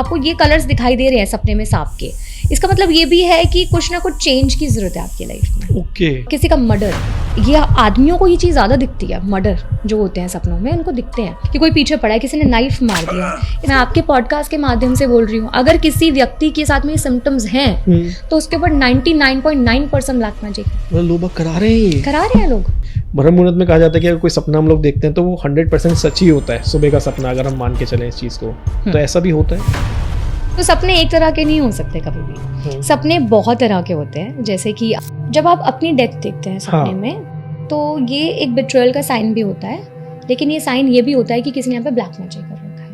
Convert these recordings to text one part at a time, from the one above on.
आपको ये कलर्स दिखाई दे रहे हैं सपने में सांप के, इसका मतलब ये भी है कि कुछ ना कुछ चेंज की जरूरत है आपकी लाइफ में। ओके। किसी का मर्डर, ये आदमियों को ये चीज़ ज़्यादा दिखती है, मर्डर जो होते हैं सपनों में उनको दिखते हैं कि कोई पीछे पड़ा है, किसी ने नाइफ मार दिया। मैं आपके पॉडकास्ट के माध्यम से बोल रही हूँ, अगर किसी व्यक्ति के साथ में ये सिम्टम्स हैं तो उसके ऊपर 99.9% ब्लैक मैजिक लोग करा रहे हैं लोग। ब्रह्म मुहूर्त में कहा जाता है कि अगर कोई सपना हम लोग देखते हैं तो वो 100% सच ही होता है, सुबह का सपना, अगर हम मान के चलें इस चीज़ को। तो ऐसा भी होता है? तो सपने एक तरह के नहीं हो सकते कभी भी, सपने बहुत तरह के होते हैं। जैसे कि जब आप अपनी डेथ देखते हैं सपने में, तो ये एक बिट्रेयल का साइन भी होता है, लेकिन ये साइन ये भी होता है कि किसी ने यहाँ पे ब्लैक मैजिक कर रखा है।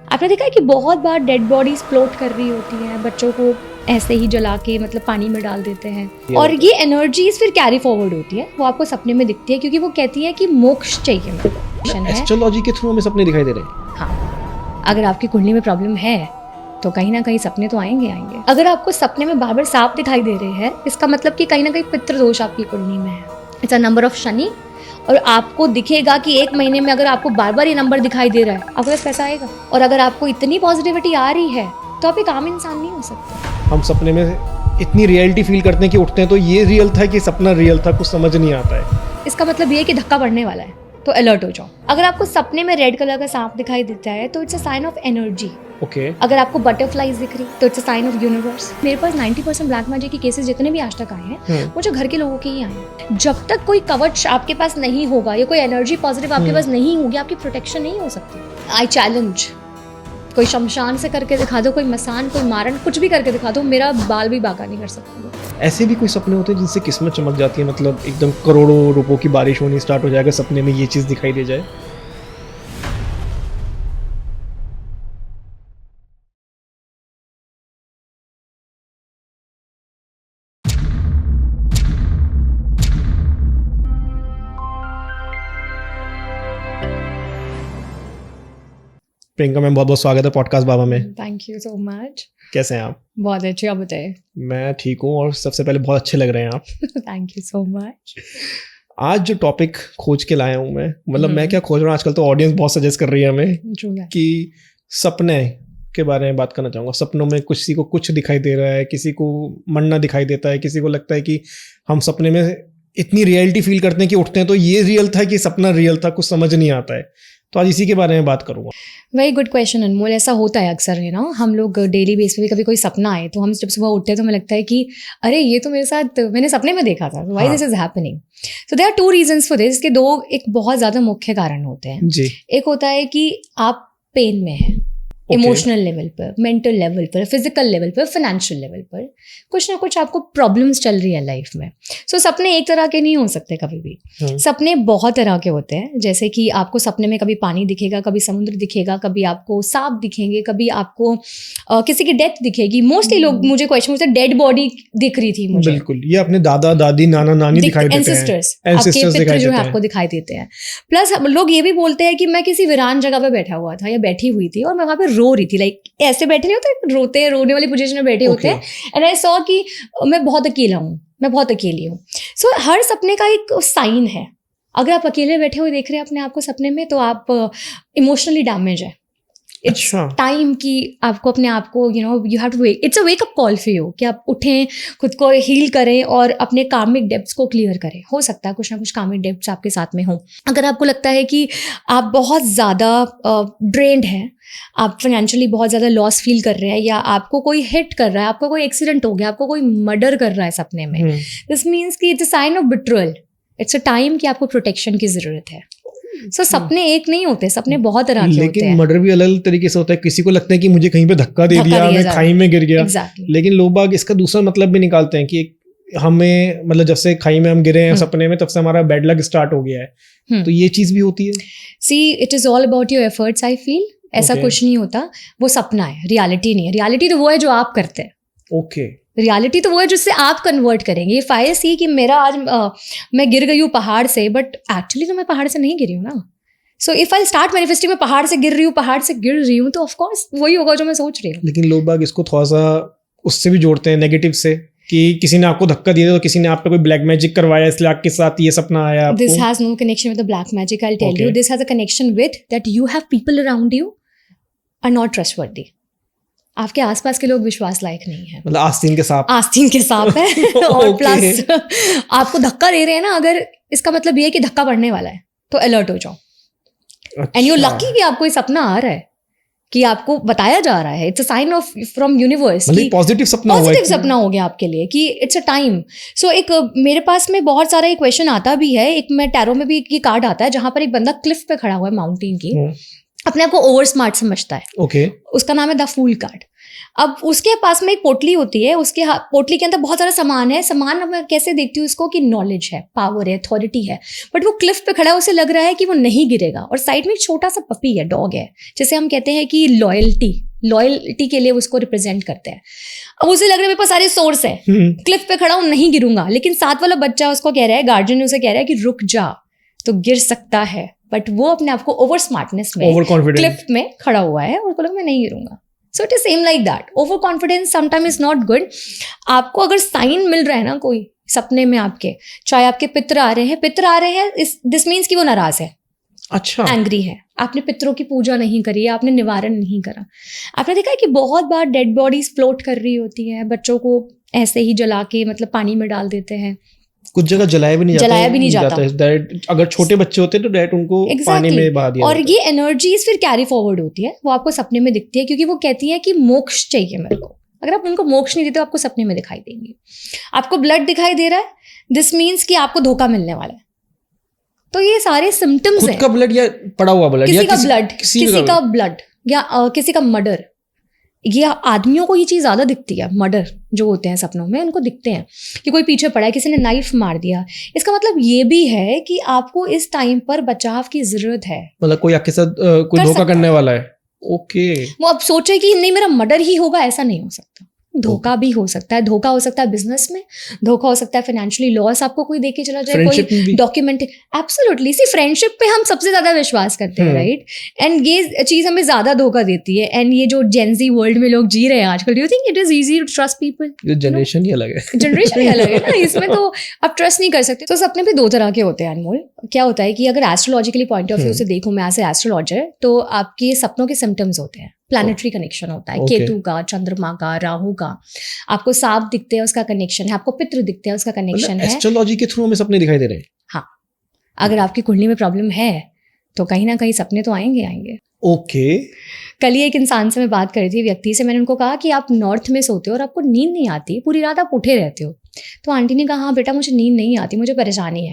आपने देखा है कि बहुत बार डेड बॉडीज फ्लोट कर रही होती हैं, बच्चों को ऐसे ही जला के मतलब पानी में डाल देते हैं, और ये एनर्जीज फिर कैरी फॉरवर्ड होती है, वो आपको सपने में दिखती है, क्योंकि वो कहती है कि मोक्ष चाहिए। एस्ट्रोलॉजी के थ्रू हमें सपने दिखाई दे रहे हैं। हाँ, अगर आपकी कुंडली में प्रॉब्लम है तो कहीं ना कहीं सपने तो आएंगे। अगर आपको सपने में बार बार सांप दिखाई दे रहे हैं, इसका मतलब कि कहीं ना कहीं पितृ दोष आपकी कुंडली में है। It's a number of Shani, और आपको दिखेगा कि 1 महीने में अगर आपको बार बार ये नंबर दिखाई दे रहा है, आपके पास पैसा आएगा। और अगर आपको इतनी पॉजिटिविटी आ रही है तो आप एक आम इंसान नहीं हो सकते। हम सपने में इतनी रियलिटी फील करते हैं कि उठते हैं तो ये रियल था कि सपना रियल था, कुछ समझ नहीं आता है। इसका मतलब ये है कि धक्का पड़ने वाला है, तो अलर्ट हो जाओ। अगर आपको सपने में रेड कलर का सांप दिखाई देता है तो it's a sign of energy. Okay. अगर आपको बटरफ्लाईज दिख रही तो it's a sign of universe. मेरे पास 90% ब्लैक मैजिक के केसेस जितने भी आज तक आए हैं वो जो घर के लोगों के ही आए हैं। जब तक कोई कवच आपके पास नहीं होगा या कोई एनर्जी पॉजिटिव आपके पास नहीं होगी, आपकी प्रोटेक्शन नहीं हो सकती। आई चैलेंज, कोई शमशान से करके दिखा दो, कोई मसान, कोई मारन, कुछ भी करके दिखा दो, मेरा बाल भी बाका नहीं कर सकता। ऐसे भी कोई सपने होते हैं जिनसे किस्मत चमक जाती है, मतलब एकदम करोड़ों रुपयों की बारिश होनी स्टार्ट हो जाएगा सपने में ये चीज़ दिखाई दे जाए। प्रियंका मैम, बहुत बहुत स्वागत है पॉडकास्ट बाबा में। Thank you so much. कैसे हैं आप? बहुत अच्छे, आप बताइए। मैं ठीक हूँ, और सबसे पहले बहुत अच्छे लग रहे हैं आप। Thank you so much. आज जो टॉपिक खोज के लाया हूँ मैं, मतलब मैं क्या खोज रहा हूँ, आजकल तो ऑडियंस बहुत सजेस्ट कर रही है हमें कि सपने के बारे में बात करना चाहूँगा। सपनों में किसी को कुछ दिखाई दे रहा है, किसी को मरना दिखाई देता है, किसी को लगता है कि हम सपने में इतनी रियलिटी फील करते हैं कि उठते हैं तो ये रियल था कि सपना रियल था, कुछ समझ नहीं आता है। तो आज इसी के बारे में बात करूँगा। वेरी गुड क्वेश्चन अनमोल। ऐसा होता है अक्सर, हम लोग डेली बेस पे भी कभी कोई सपना आए तो हम जब सुबह उठते हैं तो हमें लगता है कि अरे ये तो मेरे साथ मैंने सपने में देखा था, why this is happening. So there are 2 reasons for this. इसके 2 एक बहुत ज्यादा मुख्य कारण होते हैं जी। एक होता है कि आप पेन में हैं, इमोशनल लेवल पर, मेंटल लेवल पर, फिजिकल लेवल पर, फाइनेंशियल लेवल पर कुछ ना कुछ आपको प्रॉब्लम्स चल रही है लाइफ में। सो सपने एक तरह के नहीं हो सकते कभी भी। सपने बहुत तरह के होते हैं। जैसे कि आपको सपने में कभी पानी दिखेगा, कभी समुद्र दिखेगा, कभी आपको सांप दिखेंगे, कभी आपको किसी की डेथ दिखेगी। मोस्टली लोग मुझे क्वेश्चन पूछते हैं डेड बॉडी दिख रही थी मुझे। बिल्कुल, ये अपने दादा दादी नाना नानी दिखाई देते हैं, एंसेस्टर्स दिखाई जो है आपको दिखाई देते हैं। प्लस लोग ये भी बोलते हैं कि मैं किसी वीरान जगह पे बैठा हुआ था या बैठी हुई थी और मैं वहां पे रो रही थी, लाइक ऐसे बैठे नहीं होते, रोते हैं, रोने वाली पोजीशन में बैठे होते हैं, एंड आई सॉ कि मैं बहुत अकेला हूँ, मैं बहुत अकेली हूँ। सो हर सपने का एक साइन है। अगर आप अकेले बैठे हुए देख रहे हैं अपने आप को सपने में तो आप इमोशनली डैमेज है। इट्स टाइम कि आपको अपने आप को you have to it's a wake up call for you कि आप उठें, खुद को हील करें और अपने कार्मिक डेप्थ्स को क्लियर करें। हो सकता है कुछ ना कुछ कार्मिक डेप्थ्स आपके साथ में हो। अगर आपको लगता है कि आप बहुत ज़्यादा ड्रेन्ड हैं, आप फाइनेंशियली बहुत ज़्यादा लॉस फील कर रहे हैं, या आपको कोई हिट कर रहा है, आपको कोई एक्सीडेंट हो गया, आपको कोई मर्डर कर रहा है सपने में, दिस मीन्स कि it's a sign of betrayal. It's a time कि आपको प्रोटेक्शन की ज़रूरत है। सो सपने एक नहीं होते, सपने बहुत तरह के होते हैं। लेकिन मर्डर भी अलग तरीके से होता है। किसी को लगता है कि मुझे कहीं पे धक्का दे दिया, मैं खाई में गिर गया। लेकिन लोग बाग इसका दूसरा मतलब भी निकालते हैं कि हमें, मतलब जब से खाई में हम गिरे हैं सपने में, तब से हमारा बैड लक स्टार्ट हो गया है। तो ये चीज भी होती है। See, it is all about your efforts. I feel ऐसा कुछ नहीं होता, वो सपना है, रियलिटी नहीं है। रियलिटी तो वो है जो आप करते हैं। ओके। रियलिटी तो वो है जिससे आप कन्वर्ट करेंगे। इफ आई सी कि मेरा आज मैं गिर गई हूँ पहाड़ से, बट एक्चुअली तो मैं पहाड़ से नहीं गिरी हूँ ना। So if I start manifesting में पहाड़ से गिर रही हूँ तो ऑफकोर्स वही होगा जो मैं सोच रही हूँ। लेकिन लोग बाग इसको थोड़ा सा उससे भी जोड़ते हैं, नेगेटिव से, कि किसी ने आपको धक्का दिया तो किसी ने आप पे कोई ब्लैक मैजिक करवाया, इसलिए आपके साथ ये सपना आया आपको। This has no connection with the black magic. I tell you, this has a connection with that you have people around you are not trustworthy. आपके आसपास के लोग विश्वास लायक नहीं है, मतलब आस्तीन के सांप। आस्तीन के सांप है और प्लस आपको धक्का दे रहे हैं ना, अगर इसका मतलब ये है कि धक्का पड़ने वाला है तो अलर्ट हो जाओ। एंड यू लकी कि आपको ये सपना आ रहा है, कि आपको बताया जा रहा है, it's a sign of from universe, मतलब पॉजिटिव सपना हुआ, पॉजिटिव सपना हो गया आपके लिए कि इट्स अ टाइम। सो एक मेरे पास में बहुत सारा एक क्वेश्चन आता भी है, एक मैं टैरो में भी ये कार्ड आता है जहां पर एक बंदा क्लिफ पे खड़ा हुआ है माउंटेन की, अपने आप को ओवर स्मार्ट समझता है। ओके। उसका नाम है द फूल कार्ड। अब उसके पास में एक पोटली होती है, उसके पोटली के अंदर बहुत सारा सामान है। सामान अब मैं कैसे देखती हूँ इसको, कि नॉलेज है, पावर है, अथॉरिटी है, बट वो क्लिफ पे खड़ा है, उसे लग रहा है कि वो नहीं गिरेगा। और साइड में एक छोटा सा पपी है, डॉग है, जैसे हम कहते हैं कि लॉयल्टी के लिए उसको रिप्रेजेंट करते हैं। अब उसे लग रहा है मेरे पास सारे सोर्स है, क्लिफ पे खड़ा हूँ, नहीं गिरूंगा, लेकिन साथ वाला बच्चा उसको कह रहा है, गार्जियन उसे कह रहा है कि रुक जा, तो गिर सकता है। बट वो अपने आप को ओवर स्मार्टनेस में, क्लिफ में खड़ा हुआ है और उसको लगा मैं नहीं गिरूंगा। So it is same like that, over confidence sometime is not good. आपको अगर साइन मिल रहा है ना कोई सपने में आपके, चाहे आपके पितर आ रहे हैं, दिस मीन्स कि वो नाराज है, अच्छा, एंग्री है, आपने पितरों की पूजा नहीं करी, आपने निवारण नहीं करा। आपने देखा है कि बहुत बार डेड बॉडीज फ्लोट कर रही होती है, बच्चों को ऐसे ही जला के मतलब पानी में डाल देते हैं, कुछ जगह जलाया भी नहीं जाता है। अगर छोटे बच्चे होते हैं तो डायरेक्ट उनको पानी में बहा दिया। और ये एनर्जीज फिर कैरी फॉरवर्ड होती है, वो आपको सपने में दिखती है, क्योंकि वो कहती है कि मोक्ष चाहिए मेरे को। अगर आप उनको मोक्ष नहीं देते तो आपको सपने में दिखाई देंगे। आपको ब्लड दिखाई दे रहा है, दिस मीन्स कि आपको धोखा मिलने वाला है। तो ये सारे सिम्टम्स हैं। खुद का ब्लड या पड़ा हुआ ब्लड, किसी का ब्लड या किसी का मर्डर। ये आदमियों को ये चीज ज्यादा दिखती है, मर्डर जो होते हैं सपनों में, उनको दिखते हैं कि कोई पीछे पड़ा है, किसी ने नाइफ मार दिया। इसका मतलब ये भी है कि आपको इस टाइम पर बचाव की जरूरत है। मतलब कोई आपके साथ कोई धोखा करने वाला है। ओके। वो अब सोचे कि नहीं मेरा मर्डर ही होगा, ऐसा नहीं हो सकता। धोखा भी हो सकता है, धोखा हो सकता है बिजनेस में, धोखा हो सकता है फाइनेंशियली लॉस आपको कोई देके चला जाए, कोई डॉक्यूमेंट। एब्सोल्युटली, सी फ्रेंडशिप पे हम सबसे ज्यादा विश्वास करते हैं, राइट? एंड ये चीज हमें ज्यादा धोखा देती है। एंड ये जो जेनजी वर्ल्ड में लोग जी रहे हैं आजकल, do you think it is easy to trust people? Generation ही अलग है, जनरेशन ही अलग है ना, इसमें तो आप ट्रस्ट नहीं कर सकते। तो सपने भी दो तरह के होते हैं अनमोल। क्या होता है कि अगर एस्ट्रोलॉजिकली पॉइंट ऑफ व्यू से देखूं मैं एज ए एस्ट्रोलॉजर, तो आपके सपनों के सिम्टम्स होते हैं। प्लैनेटरी कनेक्शन होता है, केतु का, चंद्रमा का, राहु का। आपको सांप दिखते हैं, उसका कनेक्शन है। आपको पितृ दिखते हैं, उसका कनेक्शन है। एस्ट्रोलॉजी के थ्रू हमें सपने दिखाई दे रहे हैं। हाँ, अगर आपकी कुंडली में प्रॉब्लम है तो कहीं ना कहीं सपने तो आएंगे। ओके। कल ही एक इंसान से मैं बात कर रही थी, व्यक्ति से। मैंने उनको कहा कि आप नॉर्थ में सोते हो और आपको नींद नहीं आती, पूरी रात आप उठे रहते हो। तो आंटी ने कहा हाँ बेटा, मुझे नींद नहीं आती, मुझे परेशानी है।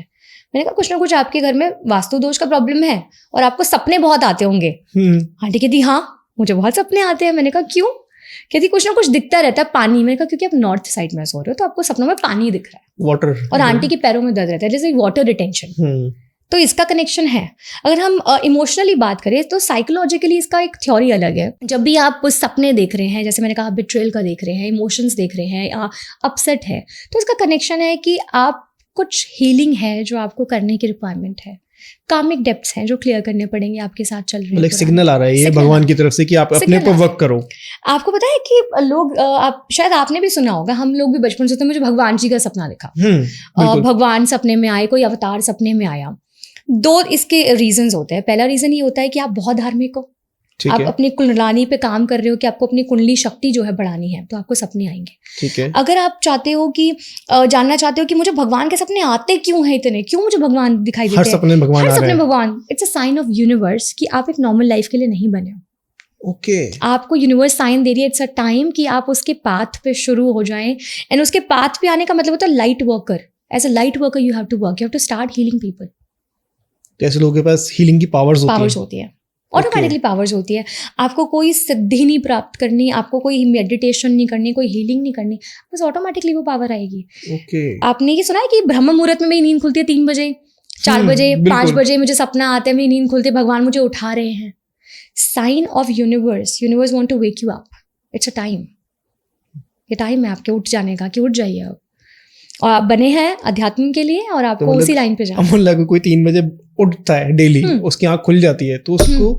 मैंने कहा कुछ ना कुछ आपके घर में वास्तु दोष का प्रॉब्लम है और आपको सपने बहुत आते होंगे। आंटी कहती हाँ मुझे बहुत सपने आते हैं। मैंने कहा क्यों? कहती कुछ ना कुछ दिखता रहता है पानी। मैंने कहा क्योंकि आप नॉर्थ साइड में सो रहे हो तो आपको सपनों में पानी दिख रहा है, वाटर, और आंटी के पैरों में दर्द रहता है, जैसे वाटर रिटेंशन। तो इसका कनेक्शन है। अगर हम इमोशनली बात करें तो साइकोलॉजिकली इसका एक थ्योरी अलग है। जब भी आप सपने देख रहे हैं, जैसे मैंने कहा बिट्रेयल का देख रहे हैं, इमोशंस देख रहे हैं या अपसेट है, तो इसका कनेक्शन है कि आप कुछ हीलिंग है जो आपको करने की रिक्वायरमेंट है, कार्मिक डेप्थ्स हैं जो क्लियर करने पड़ेंगे, आपके साथ चल रहे हैं। एक सिग्नल आ रहा है ये भगवान की तरफ से कि आप अपने पर वर्क करो। आपको पता है कि लोग, आप शायद आपने भी सुना होगा, हम लोग भी बचपन से, तो मुझे भगवान जी का सपना दिखा, भगवान सपने में आए, कोई अवतार सपने में आया। दो इसके रीजंस होते हैं। पहला रीजन ये होता है कि आप बहुत धार्मिक हो, आप अपनी कुंडलानी पे काम कर रहे हो कि आपको अपनी कुंडली शक्ति जो है बढ़ानी है, तो आपको सपने आएंगे। ठीक है। अगर आप चाहते हो कि जानना चाहते हो कि मुझे भगवान के सपने आते क्यों हैं इतने, क्यों मुझे भगवान दिखाई देते हैं, हर सपने भगवान, it's a sign of universe कि आप एक नॉर्मल लाइफ के लिए नहीं बने हो। ओके। आपको यूनिवर्स साइन दे रही है, इट्स अ टाइम कि आप उसके पाथ पे शुरू हो जाएं। एंड उसके पाथ पे आने का मतलब होता है light worker. As a light worker you have to work, you have to start healing people. ऐसे लोगों के पास हीलिंग की पावर्स होती है, ऑटोमेटिकली पावर्स होती है। आपको कोई सिद्धि नहीं प्राप्त करनी, आपको कोई मेडिटेशन नहीं करनी, कोई हीलिंग नहीं करनी, बस ऑटोमेटिकली वो पावर आएगी। आपने ये सुना है कि ब्रह्म मुहूर्त में मेरी नींद खुलती है 3 बजे, 4 बजे, 5 बजे मुझे सपना आता है, मेरी नींद खुलती है, भगवान मुझे उठा रहे हैं। Sign of universe want to wake you up. It's a time, ये टाइम है आपके उठ जाने का, कि उठ जाइए अब। और आप बने हैं अध्यात्म के लिए और आपको उसी लाइन पे जाना। अमन लगा कोई 3 बजे उठता है डेली, उसकी आंख खुल जाती है, तो उसको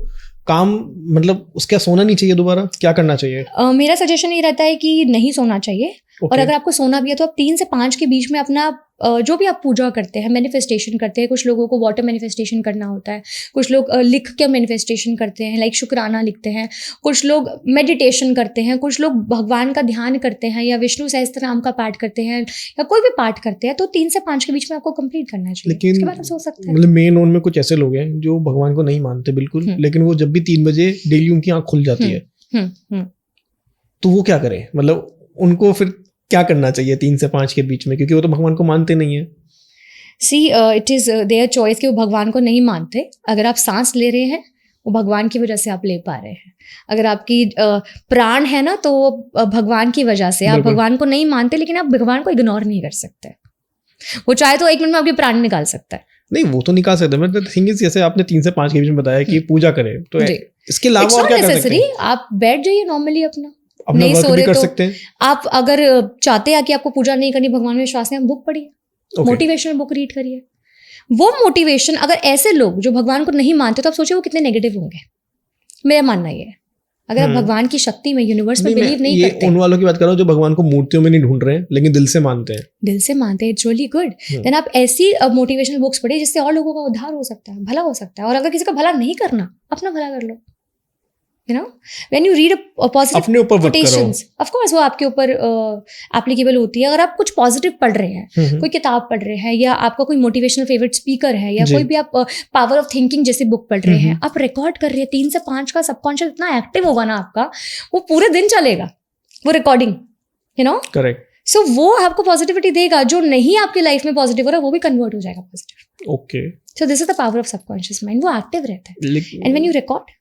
काम, मतलब उसका सोना नहीं चाहिए दोबारा, क्या करना चाहिए? मेरा सजेशन ये रहता है कि नहीं सोना चाहिए। और अगर आपको सोना भी है तो आप 3 से 5 के बीच में अपना जो भी आप पूजा करते हैं, मैनिफेस्टेशन करते हैं, कुछ लोगों को वाटर मैनिफेस्टेशन करना होता है, कुछ लोग लिख के मैनिफेस्टेशन करते हैं, लाइक शुक्राना लिखते हैं, कुछ लोग मेडिटेशन करते हैं, कुछ लोग भगवान का ध्यान करते हैं या विष्णु सहस्त्रनाम का पाठ करते हैं या कोई भी पाठ करते हैं, तो 3 से 5 के बीच में आपको कंप्लीट करना चाहिए। लेकिन उसके बाद आप सो सकते हैं। मतलब मेन ओन में कुछ ऐसे लोग हैं जो भगवान को नहीं मानते बिल्कुल, लेकिन वो जब भी 3 बजे डेली उनकी आंख खुल जाती है, तो वो क्या करें? मतलब उनको फिर क्या करना चाहिए 3 से 5 के बीच में, क्योंकि वो तो भगवान को मानते नहीं है। See it is their choice कि वो भगवान को नहीं मानते। अगर आप सांस ले रहे हैं वो भगवान की वजह से आप ले पा रहे हैं। अगर आपकी प्राण है ना तो वो भगवान की वजह से। आप भगवान को नहीं मानते लेकिन आप भगवान को इग्नोर नहीं कर सकते। वो चाहे तो 1 मिनट में आपके प्राण निकाल सकता है। नहीं, वो तो निकाल सकते हैं। थिंग इज जैसे आपने 3 से 5 के बीच में बताया कि पूजा करें, तो इसके अलावा और क्या कर सकते हैं? आप बैठ जाइए नॉर्मली अपना नहीं सो रहे कर तो सकते हैं। आप अगर चाहते हैं कि आपको पूजा नहीं करनी, भगवान में विश्वास नहीं, बुक पढ़िए, मोटिवेशनल बुक रीड करिए। वो मोटिवेशन, अगर ऐसे लोग जो भगवान को नहीं मानते तो आप सोचिए वो कितने नेगेटिव होंगे। मेरा मानना ये है, अगर आप भगवान की शक्ति में, यूनिवर्स में बिलीव नहीं करते। उन वालों की बात कर रहा हूँ जो भगवान को मूर्तियों में नहीं ढूंढ रहे हैं लेकिन दिल से मानते हैं। दिल से मानते हैं, इट्स रियली गुड। देन आप ऐसी मोटिवेशनल बुक्स पढ़िए जिससे और लोगों का उद्धार हो सकता है, भला हो सकता है। और अगर किसी का भला नहीं करना, अपना भला कर लो। You know, when you read a positive quotations, of course वो आपके ऊपर एप्लीकेबल होती है। अगर आप कुछ पॉजिटिव पढ़ रहे हैं, कोई किताब पढ़ रहे हैं, या आपका कोई मोटिवेशनल फेवरेट स्पीकर है, या कोई भी आप पावर ऑफ थिंकिंग जैसे बुक पढ़ रहे हैं, आप रिकॉर्ड कर रहे हैं, 3 से 5 का सबकॉन्शियस इतना एक्टिव होगा ना आपका, वो पूरे दिन चलेगा वो रिकॉर्डिंग, यू नो। करेक्ट। सो वो आपको पॉजिटिविटी देगा। जो नहीं आपकी लाइफ में पॉजिटिव हो रहा है वो भी कन्वर्ट हो जाएगा positive. Okay. So this is the power of subconscious mind. वो एक्टिव रहता है and when you record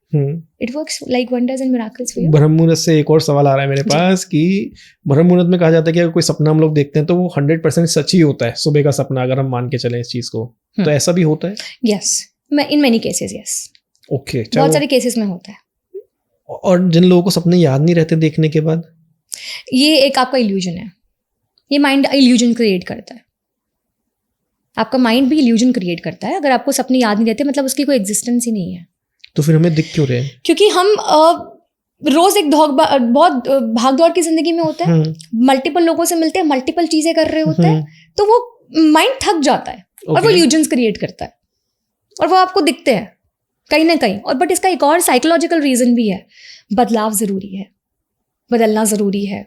it works like wonders and miracles for you. ब्रह्म मुहूर्त से एक और सवाल आ रहा है मेरे पास कि ब्रह्म मुहूर्त में कहा जाता है कि अगर कोई सपना हम लोग देखते हैं तो वो 100% सच ही होता है, सुबह का सपना, अगर हम मान के चलें इस चीज को। तो ऐसा भी होता है? Yes, in many cases yes. Okay, बहुत सारे केसेस में होता है। और जिन लोगों को सपने याद नहीं रहते देखने के बाद, ये एक आपका इल्यूजन है। ये माइंड इल्यूजन क्रिएट करता है। आपका माइंड भी इल्यूजन क्रिएट करता है। अगर आपको सपने याद नहीं रहते मतलब उसकी कोई एग्जिस्टेंस ही नहीं है। तो फिर हमें दिख क्यों रहे हैं? क्योंकि हम रोज एक बहुत भाग दौड़ की जिंदगी में होते हैं, मल्टीपल लोगों से मिलते हैं, मल्टीपल चीजें कर रहे होते हैं, तो वो माइंड थक जाता है और वो इल्यूजन्स क्रिएट करता है और वो आपको दिखते हैं कहीं ना कहीं। और बट इसका एक और साइकोलॉजिकल रीजन भी है। बदलाव जरूरी है, बदलना जरूरी है,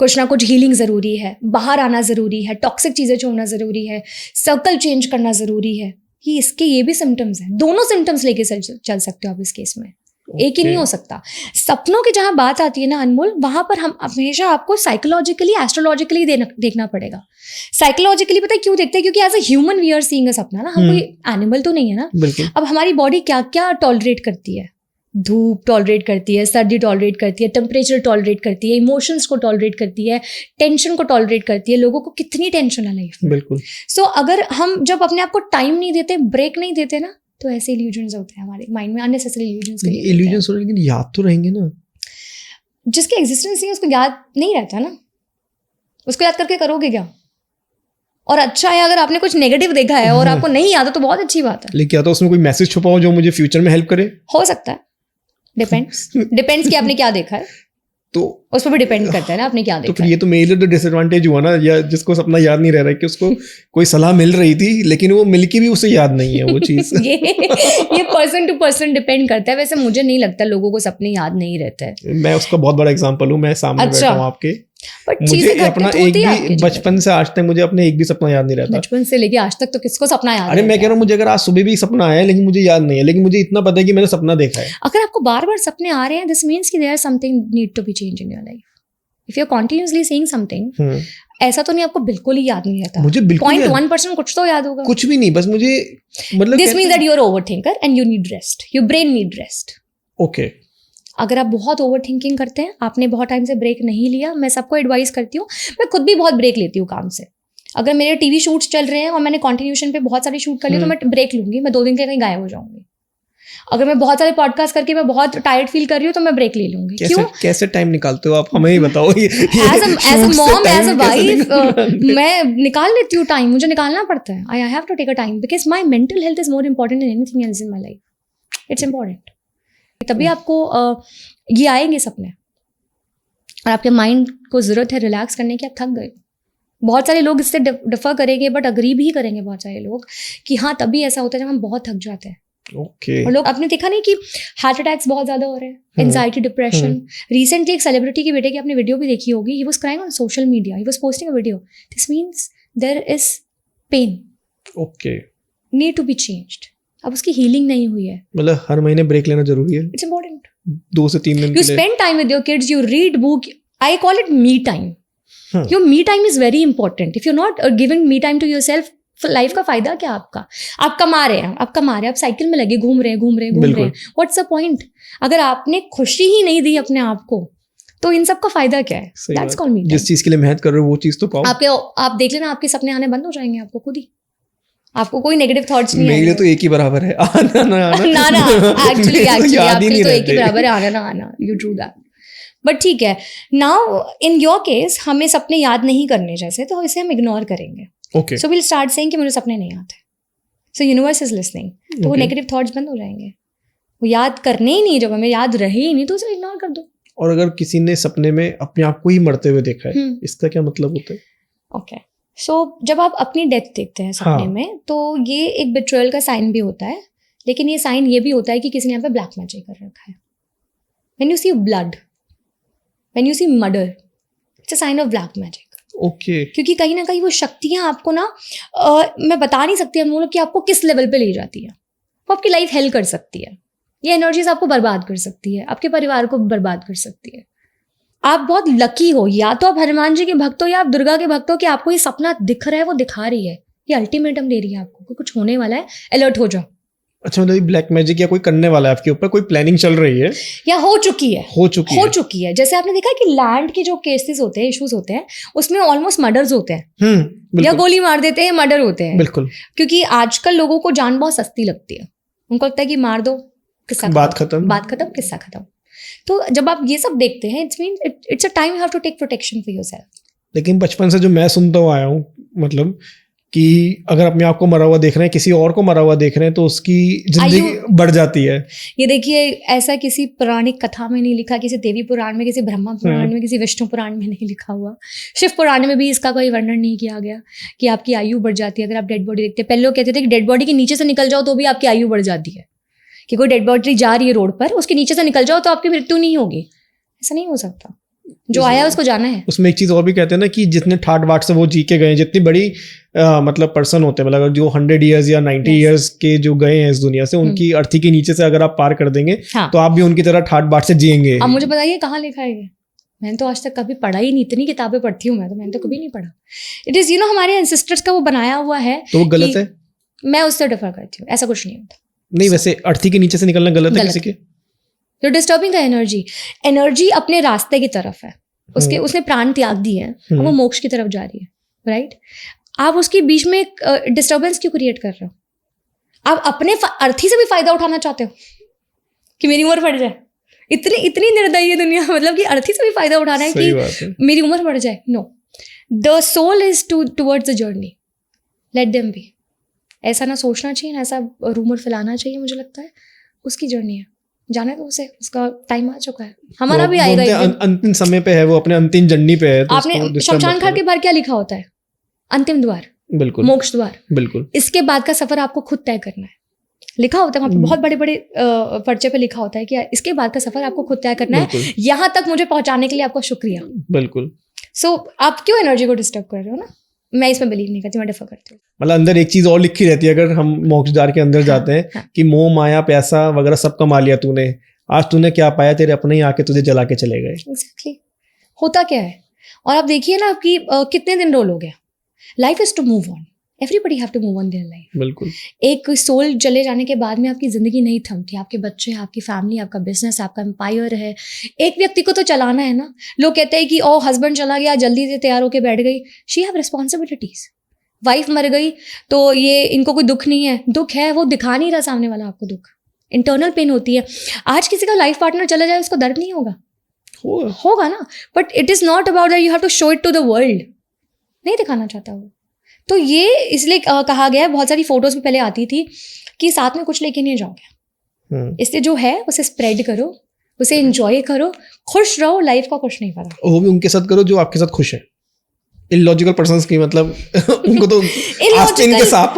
कुछ ना कुछ हीलिंग जरूरी है, बाहर आना जरूरी है, टॉक्सिक चीजें छोड़ना जरूरी है, सर्कल चेंज करना जरूरी है। ये भी सिम्टम्स हैं। दोनों सिम्टम्स लेके चल सकते हो आप इस केस में। एक ही नहीं हो सकता। सपनों की जहां बात आती है ना अनमोल, वहां पर हम हमेशा आपको साइकोलॉजिकली, एस्ट्रोलॉजिकली देखना पड़ेगा। साइकोलॉजिकली पता है क्यों देखते हैं? क्योंकि as a human we are seeing a सपना ना। हम कोई एनिमल तो नहीं है ना। अब हमारी बॉडी क्या क्या टॉलरेट करती है? धूप टॉलरेट करती है, सर्दी टॉलरेट करती है, टेम्परेचर टॉलरेट करती है, इमोशंस को टॉलरेट करती है, टेंशन को टॉलरेट करती है। लोगों को कितनी टेंशन है लाइफ में। बिल्कुल। सो अगर हम जब अपने आप को टाइम नहीं देते, ब्रेक नहीं देते ना, तो ऐसे इल्यूजन्स होते हैं हमारे माइंड में, अननेसेसरी इल्यूजन्स। इल्यूजन्स हो, लेकिन याद तो रहेंगे ना। जिसके एग्जिस्टेंस नहीं है उसको याद नहीं रहता ना। उसको याद करके करोगे क्या? और अच्छा है अगर आपने कुछ नेगेटिव देखा है और आपको नहीं याद है तो बहुत अच्छी बात है। लेकिन क्या तो उसमें कोई मैसेज छुपा हो जो मुझे फ्यूचर में हेल्प करे? हो सकता है। डिपेंड्स कि आपने क्या देखा है, तो उस पर भी डिपेंड करता है ना आपने क्या देखा। तो फिर ये तो मेरे लिए तो डिसएडवांटेज हुआ ना, या जिसको सपना याद नहीं रह रहा है कि उसको कोई सलाह मिल रही थी लेकिन वो मिल के भी उसे याद नहीं है वो चीज। ये पर्सन टू पर्सन डिपेंड करता है। वैसे मुझे नहीं लगता लोगों को सपने याद नहीं रहते हैं। मैं उसका बहुत बड़ा एग्जांपल हूँ। मैं सामने बैठा हूँ आपके, मुझे अपना एक भी बचपन से आज तक मुझे अपने एक भी सपना याद नहीं रहता। बचपन से लेके आज तक तो किसको सपना याद? अरे मैं कह रहा हूँ मुझे अगर आज सुबह भी सपना आया है लेकिन मुझे याद नहीं है, लेकिन मुझे इतना पता है कि मैंने सपना देखा है। अगर आपको बार बार सपने आ रहे हैं, दिस मीन्स कि there something need to be change in your life. If you are continuously seeing something, ऐसा तो नहीं आपको बिल्कुल ही याद नहीं रहता। मुझे 0.1% कुछ तो याद होगा। कुछ भी नहीं, बस मुझे मतलब this means that you are overthinker and you need rest, your brain need rest. Okay. अगर आप बहुत ओवर थिंकिंग करते हैं, आपने बहुत टाइम से ब्रेक नहीं लिया, मैं सबको एडवाइस करती हूँ, मैं खुद भी बहुत ब्रेक लेती हूँ काम से। अगर मेरे टीवी शूट्स चल रहे हैं और मैंने कंटिन्यूशन पे बहुत सारे शूट कर लिए तो मैं ब्रेक लूंगी, मैं 2 दिन के कहीं गायब हो जाऊंगी। अगर मैं बहुत सारे पॉडकास्ट करके मैं बहुत टायर्ड फील कर रही हूँ तो मैं ब्रेक ले लूंगी। क्यों? कैसे टाइम निकालते हो आप, हमें ही बताओ। As a mom, as a wife, मैं निकाल लेती हूँ टाइम। मुझे निकालना पड़ता है। I have to take a time because my mental health is more important than anything else in my life. It's important. तभी आपको ये आएंगे सपने। और आपके माइंड को ज़रूरत है रिलैक्स करने की, आप थक गए। बहुत सारे लोग इससे डिफर करेंगे, बट अग्री भी करेंगे बहुत सारे लोग कि हाँ तभी ऐसा होता है जब हम बहुत थक जाते हैं। ओके। और लोग, आपने देखा नहीं कि हार्ट अटैक्स बहुत ज़्यादा हो रहे हैं, एंजाइटी, डिप्रेशन। रिसेंटली एक सेलिब्रिटी के बेटे की आपने वीडियो भी देखी होगी, he was crying on social media, he was posting a video, this means there is pain, okay, need to be changed. अब उसकी हीलिंग नहीं हुई है। मतलब हर महीने ब्रेक लेना जरूरी है, इट्स इंपॉर्टेंट। 2 से 3 दिन यू के लिए। Spend time with your kids, you read book, I call it me time. Your me time is very important. If you not giving me time to your self, life का फायदा क्या आपका? आप कमा रहे हैं, आप साइकिल में लगे घूम रहे हैं, व्हाट्स द पॉइंट? अगर आपने खुशी ही नहीं दी अपने आप को, तो इन सब का फायदा क्या है? That's called me time. जिस चीज के लिए मेहनत कर रहे हो वो चीज तो पाओ। आप देख लेना, आपके सपने आने बंद हो जाएंगे आपको खुद ही। आपको कोई नेगेटिव थॉट्स नहीं आएंगे। मेरे लिए तो एक ही बराबर है, आना ना आना। ना एक्चुअली आपके तो एक ही बराबर है, आना ना आना, यू डू दैट। बट ठीक है, नाउ इन योर केस हमें सपने याद नहीं करने जैसे, तो इसे हम इग्नोर करेंगे। Okay, so will start saying कि मुझे सपने नहीं आते, सो यूनिवर्स इज लिसनिंग, तो वो नेगेटिव थॉट्स बंद हो जाएंगे। वो याद करने ही नहीं, जब हमें याद रहे ही नहीं तो उसे इग्नोर कर दो। और अगर किसी ने सपने में अपने आप को ही मरते हुए देखा है, इसका क्या मतलब होता है? ओके, सो जब आप अपनी डेथ देखते हैं सपने में, तो ये एक बिट्रेयल का साइन भी होता है, लेकिन ये साइन ये भी होता है कि किसी ने यहाँ पे ब्लैक मैजिक कर रखा है। When you see blood, when you see murder, it's a sign of black magic. Okay, क्योंकि कहीं ना कहीं वो शक्तियाँ आपको ना मैं बता नहीं सकती हम लोग कि आपको किस लेवल पे ले जाती है। वो आपकी लाइफ हेल्प कर सकती है, ये एनर्जीज आपको बर्बाद कर सकती है, आपके परिवार को बर्बाद कर सकती है। आप बहुत लकी हो, या तो आप हनुमान जी के भक्त हो या आप दुर्गा के भक्त हो, कि आपको ये सपना दिख रहा है, वो दिखा रही है, ये अल्टीमेटम दे रही है आपको कि कुछ होने वाला है, अलर्ट हो जाओ। अच्छा, मतलब ब्लैक मैजिक या कोई करने वाला है आपके ऊपर, कोई प्लानिंग चल रही है या हो चुकी है। जैसे आपने देखा कि लैंड के जो केसेस होते हैं, इश्यूज होते हैं, उसमें ऑलमोस्ट मर्डर्स होते हैं, या गोली मार देते हैं, मर्डर होते हैं। बिल्कुल, क्योंकि आजकल लोगों को जान बहुत सस्ती लगती है, उनको लगता है कि मार दो, किस्सा बात खत्म, किस्सा खत्म। तो जब आप ये सब देखते हैं, it's a time you have to take protection for yourself. लेकिन बचपन से जो मैं सुनता हुआ आया हूँ, मतलब कि अगर अपने आप को मरा हुआ देख रहे हैं, किसी और को मरा हुआ देख रहे हैं, तो उसकी जिंदगी बढ़ जाती है। ये देखिए, ऐसा किसी पौराणिक कथा में नहीं लिखा, किसी देवी पुराण में, किसी ब्रह्मा पुराण में, किसी विष्णु पुराण में नहीं लिखा हुआ। शिव पुराण में भी इसका कोई वर्णन नहीं किया गया कि आपकी आयु बढ़ जाती है अगर आप डेड बॉडी देखते हैं। पहले लोग कहते थे कि डेड बॉडी के नीचे से निकल जाओ तो भी आपकी आयु बढ़ जाती है, कि कोई डेड बॉडी जा रही है रोड पर, उसके नीचे से निकल जाओ तो आपकी मृत्यु नहीं होगी। ऐसा नहीं हो सकता, जो आया उसको जाना है। उसमें एक चीज और भी कहते हैं ना, कि जितने ठाट बाट से वो जी के गए, जितनी बड़ी मतलब पर्सन होते हैं, मतलब जो 100 ईयर्स या 90 ईयर्स के जो गए हैं इस दुनिया से, उनकी अर्थी के नीचे से अगर आप पार कर देंगे, तो आप भी उनकी तरह ठाट बाट से जिएंगे। अब मुझे बताइए कहाँ लिखा है ये? मैंने तो आज तक कभी पढ़ा ही नहीं, इतनी किताबें पढ़ती हूँ मैं, तो मैंने तो कभी नहीं पढ़ा। इट इज हमारे एंसेस्टर्स का वो बनाया हुआ है, तो वो गलत है। मैं उससे डिफर करती हूँ, ऐसा कुछ नहीं होता। नहीं, वैसे अर्थी के नीचे से निकलना गलत है किसी के? You're disturbing the एनर्जी अपने रास्ते की तरफ है, उसने प्राण त्याग दिए हैं, अब वो मोक्ष की तरफ जा रही है, राइट? आप उसके बीच में एक डिस्टर्बेंस क्यों क्रिएट कर रहे हो? आप अपने अर्थी से भी फायदा उठाना चाहते हो कि मेरी उम्र बढ़ जाए? इतनी निर्दयी है दुनिया, मतलब कि अर्थी से भी फायदा उठाना है कि मेरी उम्र बढ़ जाए। No, the soul is towards the journey, let them be. ऐसा ना सोचना चाहिए, ऐसा रूमर फैलाना चाहिए। मुझे लगता है उसकी जर्नी है, जाने दो उसे, उसका टाइम आ चुका है, हमारा भी आएगा एक दिन। अंतिम समय पे है वो, अपने अंतिम जर्नी पे है। तो आपने शमशान घाट के बाहर क्या लिखा होता है? अंतिम द्वार, बिल्कुल, मोक्ष द्वार, बिल्कुल। इसके बाद का सफर आपको खुद तय करना है, लिखा होता है वहाँ पे, बहुत बड़े बड़े पर्चे पे लिखा होता है कि इसके बाद का सफर आपको खुद तय करना है। यहाँ तक मुझे पहुंचाने के लिए आपका शुक्रिया। बिल्कुल। सो आप क्यों एनर्जी को डिस्टर्ब कर रहे हो ना? मैं इसमें बिलीव नहीं करती, मैं डिफर करती हूँ। मतलब अंदर एक चीज और लिखी रहती है, अगर हम मोक्ष द्वार के अंदर जाते हैं, कि मोह माया प्यासा वगैरह सब कमा लिया तूने, आज तूने क्या पाया, तेरे अपने ही आके तुझे जला के चले गए। एग्जैक्टली, होता क्या है? और आप देखिए ना आपकी कितने दिन रोल हो गया। Life is to move on, everybody have to move on their life. बिल्कुल। एक सोल चले जाने के बाद में आपकी जिंदगी नहीं थमती, आपके बच्चे, आपकी फैमिली, आपका बिजनेस, आपका एम्पायर है। एक व्यक्ति को तो चलाना है ना। लोग कहते हैं कि ओ हस्बैंड चला गया, जल्दी से तैयार होकर बैठ गई, शी हैव रिस्पॉन्सिबिलिटीज। वाइफ मर गई तो ये इनको कोई दुख नहीं है, दुख है, वो दिखा नहीं रहा सामने वाला आपको दुख, इंटरनल पेन होती है। आज किसी का लाइफ पार्टनर चला जाए, उसको दर्द नहीं होगा? होगा ना, but it is not about that you have to show it to the world. नहीं दिखाना चाहता वो। तो ये इसलिए कहा गया है, बहुत सारी फोटोज भी पहले आती थी कि साथ में कुछ लेके नहीं जाओगे, इसलिए जो है उसे स्प्रेड करो, उसे एंजॉय करो, खुश रहो, लाइफ का कुछ नहीं पता। वो भी उनके साथ करो जो आपके साथ खुश है। इलॉजिकल पर्संस की मतलब उनको तो आस्तीन के सांप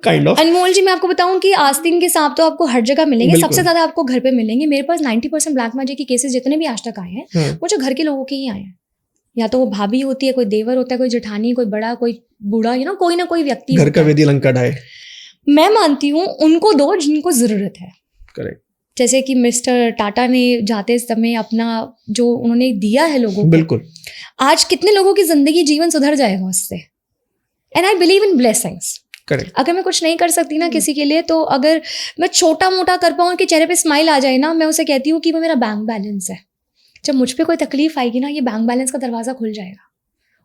काइंड ऑफ। अनमोल जी, मैं आपको बताऊं कि आस्तीन के सांप तो आपको हर जगह मिलेंगे, सबसे ज्यादा आपको घर पे मिलेंगे। मेरे पास 90% ब्लैक मैजिक के केसेस जितने भी आज तक आए हैं वो जो घर के लोगों के ही आए हैं। या तो वो भाभी होती है, कोई देवर होता है, कोई जेठानी, कोई बड़ा, कोई बूढ़ा, कोई ना कोई व्यक्ति। घर का वेदी लंका ढाए। मैं मानती हूँ उनको दो जिनको जरूरत है। करेक्ट। जैसे कि मिस्टर टाटा ने जाते समय अपना जो उन्होंने दिया है लोगों को, बिल्कुल, आज कितने लोगों की जिंदगी, जीवन सुधर जाएगा उससे। And I believe in blessings. Correct. अगर मैं कुछ नहीं कर सकती ना किसी के लिए, तो अगर मैं छोटा मोटा कर पाऊँ, उनके चेहरे पे स्माइल आ जाए ना, मैं उसे कहती हूँ कि वो मेरा बैंक बैलेंस है। जब मुझ पे कोई तकलीफ आएगी ना, ये बैंक बैलेंस का दरवाजा खुल जाएगा,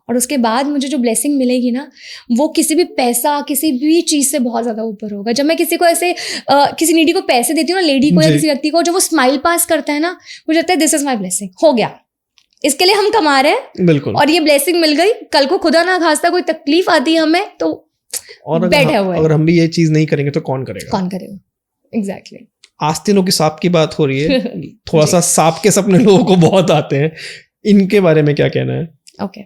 और उसके बाद मुझे जो ब्लेसिंग मिलेगी ना, वो किसी भी पैसा, किसी भी चीज़ से बहुत ज़्यादा ऊपर होगा। जब मैं किसी को ऐसे किसी नीडी को पैसे देती हूँ ना, लेडी को या किसी व्यक्ति को, जो वो स्माइल पास करता है ना, मुझे लगता है दिस इज माई ब्लेसिंग, हो गया, इसके लिए हम कमा रहे हैं। बिल्कुल। और ये ब्लेसिंग मिल गई, कल को खुदा ना खास्ता कोई तकलीफ आती है हमें तो बैठा हुआ है। अगर हम भी ये चीज़ नहीं करेंगे तो कौन करेगा? एग्जैक्टली। आस्तीनों की सांप की बात हो रही है, थोड़ा सा सांप के सपने लोगों को बहुत आते हैं, इनके बारे में क्या कहना है? ओके,